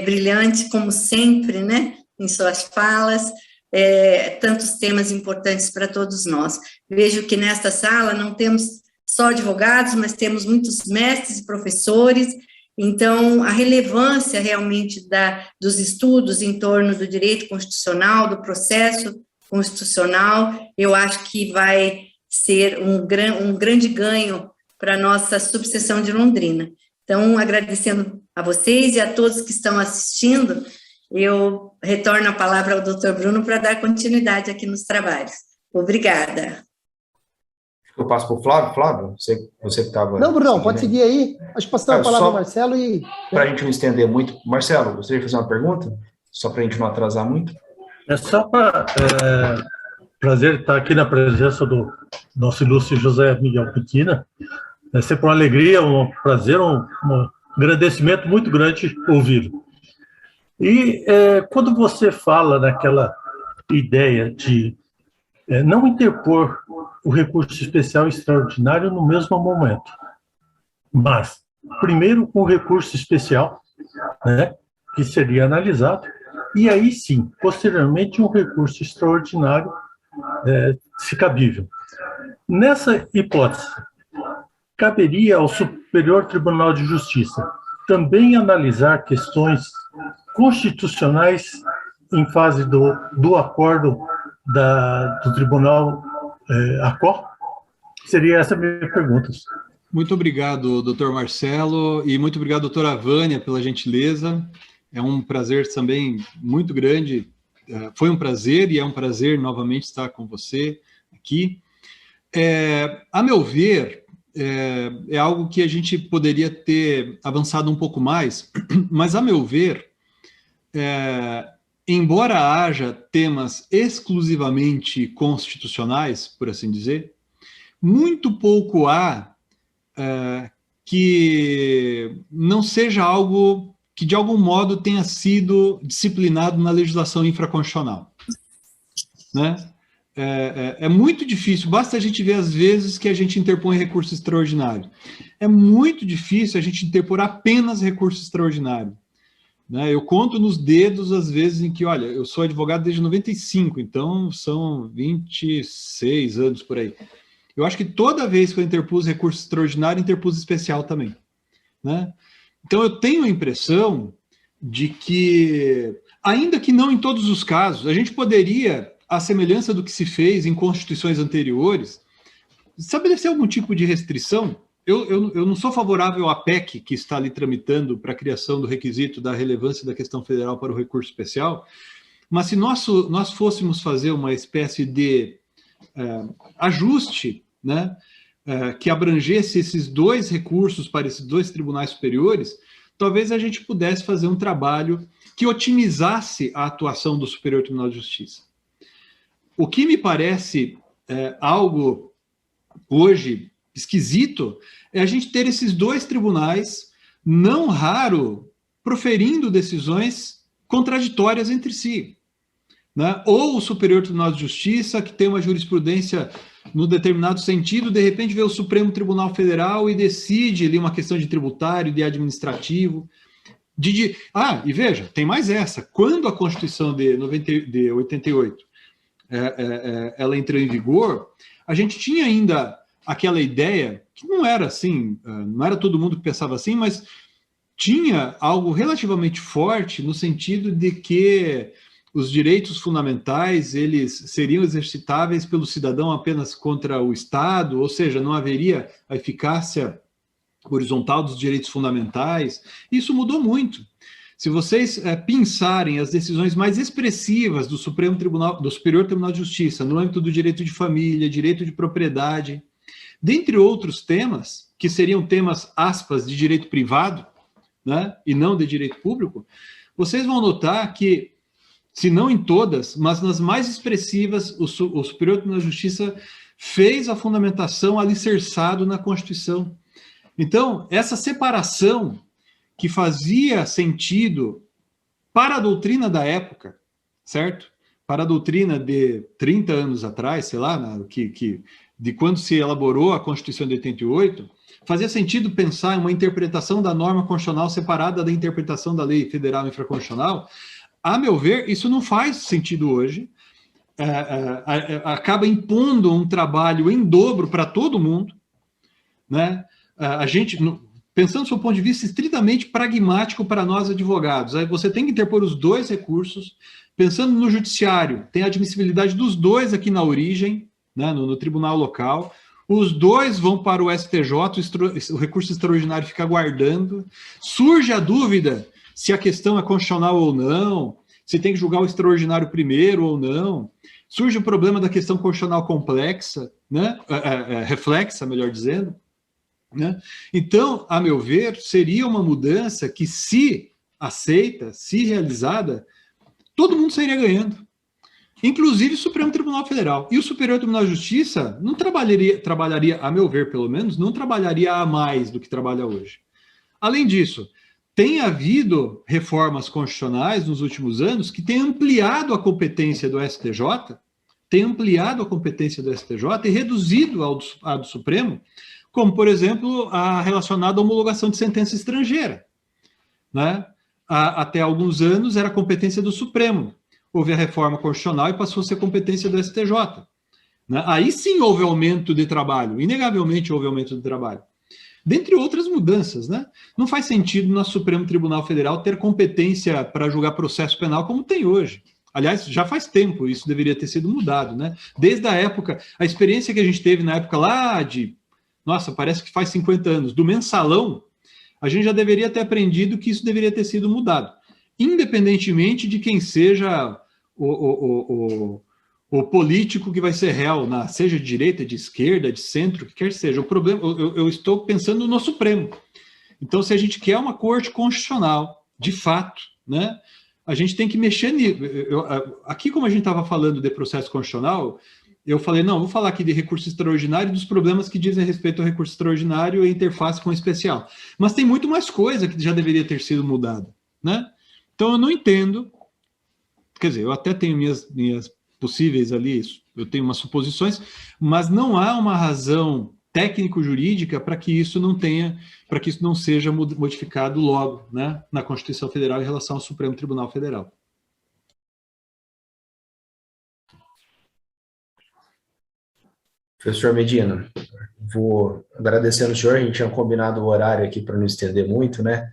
brilhante, como sempre, né, em suas falas, tantos temas importantes para todos nós. Vejo que nesta sala não temos só advogados, mas temos muitos mestres e professores, então a relevância realmente dos estudos em torno do direito constitucional, do processo constitucional, eu acho que vai ser um grande ganho para a nossa subseção de Londrina. Então, agradecendo a vocês e a todos que estão assistindo, eu retorno a palavra ao doutor Bruno para dar continuidade aqui nos trabalhos. Obrigada. Eu passo para o Flávio. Flávio, você que estava... Não, Bruno, pode seguir aí. Acho que passar a palavra ao Marcelo e... Para a gente não estender muito. Marcelo, gostaria de fazer uma pergunta? Só para a gente não atrasar muito. É só para... prazer estar aqui na presença do nosso ilustre José Miguel Medina. É sempre uma alegria, um prazer, um agradecimento muito grande ouvi-lo. E quando você fala naquela ideia de não interpor o recurso especial extraordinário no mesmo momento, mas primeiro o recurso especial, né, que seria analisado, e aí sim, posteriormente, um recurso extraordinário se cabível. Nessa hipótese, caberia ao Superior Tribunal de Justiça também analisar questões constitucionais em fase do acordo do Tribunal ACO? Seria essa a minha pergunta. Muito obrigado, doutor Marcelo, e muito obrigado, doutora Vânia, pela gentileza. É um prazer também muito grande. Foi um prazer e é um prazer novamente estar com você aqui. A meu ver, é algo que a gente poderia ter avançado um pouco mais, mas a meu ver, embora haja temas exclusivamente constitucionais, por assim dizer, muito pouco há que não seja algo que de algum modo tenha sido disciplinado na legislação infraconstitucional, né? É muito difícil, basta a gente ver as vezes que a gente interpõe recurso extraordinário. É muito difícil a gente interpor apenas recurso extraordinário, né? Eu conto nos dedos as vezes em que, olha, eu sou advogado desde 95, então são 26 anos por aí. Eu acho que toda vez que eu interpus recurso extraordinário, interpus especial também, né? Então eu tenho a impressão de que, ainda que não em todos os casos, a gente poderia, à semelhança do que se fez em constituições anteriores, estabelecer algum tipo de restrição. Eu não sou favorável à PEC que está ali tramitando para a criação do requisito da relevância da questão federal para o recurso especial, mas se nós fôssemos fazer uma espécie de ajuste, né, que abrangesse esses dois recursos para esses dois tribunais superiores, talvez a gente pudesse fazer um trabalho que otimizasse a atuação do Superior Tribunal de Justiça. O que me parece algo hoje esquisito é a gente ter esses dois tribunais, não raro, proferindo decisões contraditórias entre si, né? Ou o Superior Tribunal de Justiça, que tem uma jurisprudência no determinado sentido, de repente vê o Supremo Tribunal Federal e decide ali uma questão de tributário, de administrativo. E veja, tem mais essa. Quando a Constituição de 88 ela entrou em vigor, a gente tinha ainda aquela ideia, que não era assim, não era todo mundo que pensava assim, mas tinha algo relativamente forte no sentido de que os direitos fundamentais, eles seriam exercitáveis pelo cidadão apenas contra o Estado, ou seja, não haveria a eficácia horizontal dos direitos fundamentais. Isso mudou muito. Se vocês pensarem as decisões mais expressivas do Superior Tribunal de Justiça, no âmbito do direito de família, direito de propriedade, dentre outros temas que seriam temas, aspas, de direito privado, né, e não de direito público, vocês vão notar que, se não em todas, mas nas mais expressivas, o Superior Tribunal de Justiça fez a fundamentação alicerçado na Constituição. Então, essa separação que fazia sentido para a doutrina da época, certo? Para a doutrina de 30 anos atrás, sei lá, de quando se elaborou a Constituição de 88, fazia sentido pensar em uma interpretação da norma constitucional separada da interpretação da lei federal infraconstitucional. A meu ver, isso não faz sentido hoje, acaba impondo um trabalho em dobro para todo mundo, né? A gente, pensando do ponto de vista estritamente pragmático para nós advogados, aí você tem que interpor os dois recursos. Pensando no judiciário, tem a admissibilidade dos dois aqui na origem, né, no tribunal local, os dois vão para o STJ, o recurso extraordinário fica aguardando, surge a dúvida se a questão é constitucional ou não, se tem que julgar o extraordinário primeiro ou não, surge o problema da questão constitucional complexa, né, reflexa, melhor dizendo, né? Então, a meu ver, seria uma mudança que, se aceita, se realizada, todo mundo sairia ganhando, inclusive o Supremo Tribunal Federal. E o Superior Tribunal de Justiça não trabalharia, a meu ver, pelo menos, não trabalharia a mais do que trabalha hoje. Além disso, tem havido reformas constitucionais nos últimos anos que têm ampliado a competência do STJ, e reduzido a do Supremo, como, por exemplo, a relacionada à homologação de sentença estrangeira, né? Até alguns anos era competência do Supremo. Houve a reforma constitucional e passou a ser competência do STJ. Né? Aí sim houve aumento de trabalho, inegavelmente houve aumento de trabalho. Dentre outras mudanças, né? Não faz sentido no Supremo Tribunal Federal ter competência para julgar processo penal como tem hoje. Aliás, já faz tempo isso deveria ter sido mudado, né? Desde a época, a experiência que a gente teve na época lá de, nossa, parece que faz 50 anos, do mensalão, a gente já deveria ter aprendido que isso deveria ter sido mudado, independentemente de quem seja o político que vai ser réu, seja de direita, de esquerda, de centro, o que quer que seja. O problema, eu estou pensando no Supremo. Então, se a gente quer uma corte constitucional, de fato, né, a gente tem que mexer nisso. Aqui, como a gente estava falando de processo constitucional, eu falei, não, vou falar aqui de recurso extraordinário e dos problemas que dizem respeito ao recurso extraordinário e interface com o especial. Mas tem muito mais coisa que já deveria ter sido mudada, né? Então, eu não entendo, quer dizer, eu até tenho minhas possíveis ali, eu tenho umas suposições, mas não há uma razão técnico-jurídica para que isso não seja modificado logo, né, na Constituição Federal em relação ao Supremo Tribunal Federal. Professor Medina, vou agradecer ao senhor, a gente tinha combinado o horário aqui para não estender muito, né?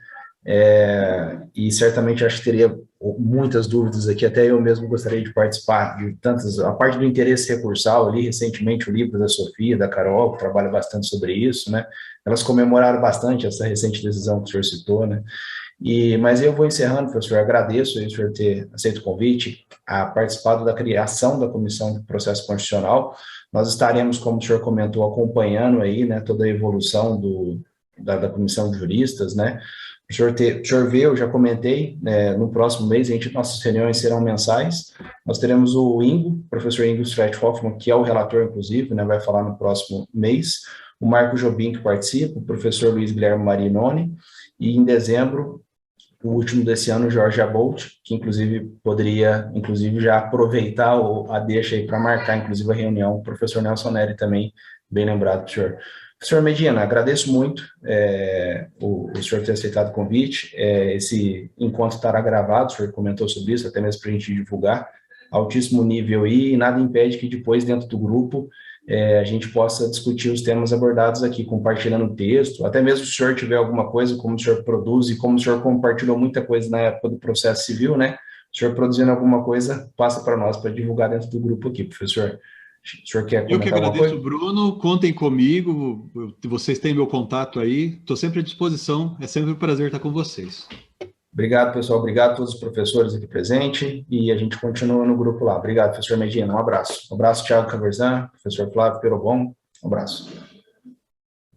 E certamente acho que teria muitas dúvidas aqui, até eu mesmo gostaria de participar de tantas, a parte do interesse recursal ali, recentemente o livro da Sofia, da Carol, que trabalha bastante sobre isso, né? Elas comemoraram bastante essa recente decisão que o senhor citou, né? Mas eu vou encerrando, professor, agradeço o senhor ter aceito o convite, a participado da criação da Comissão de Processo Constitucional. Nós estaremos, como o senhor comentou, acompanhando aí, né, toda a evolução da Comissão de Juristas, né? O senhor vê, eu já comentei, no próximo mês, nossas reuniões serão mensais. Nós teremos o Ingo, professor Ingo Streithoffmann, que é o relator, inclusive, né, vai falar no próximo mês, o Marco Jobim, que participa, o professor Luiz Guilherme Marinoni, e em dezembro, o último desse ano, Jorge Abolt, que inclusive poderia, já aproveitar a deixa aí para marcar, inclusive, a reunião, o professor Nelson Neri também, bem lembrado, senhor. Professor Medina, agradeço muito o senhor ter aceitado o convite, esse encontro estará gravado, o senhor comentou sobre isso, até mesmo para a gente divulgar, altíssimo nível e nada impede que depois, dentro do grupo, a gente possa discutir os temas abordados aqui, compartilhando o texto, até mesmo se o senhor tiver alguma coisa, como o senhor produz e como o senhor compartilhou muita coisa na época do processo civil, né? O senhor produzindo alguma coisa, passa para nós, para divulgar dentro do grupo aqui, professor. O senhor quer comentar? Eu que agradeço, Bruno, contem comigo, vocês têm meu contato aí, estou sempre à disposição, é sempre um prazer estar com vocês. Obrigado, pessoal, obrigado a todos os professores aqui presentes, e a gente continua no grupo lá. Obrigado, professor Medina, um abraço. Um abraço, Thiago Caverzan, professor Flávio Perobon, um abraço.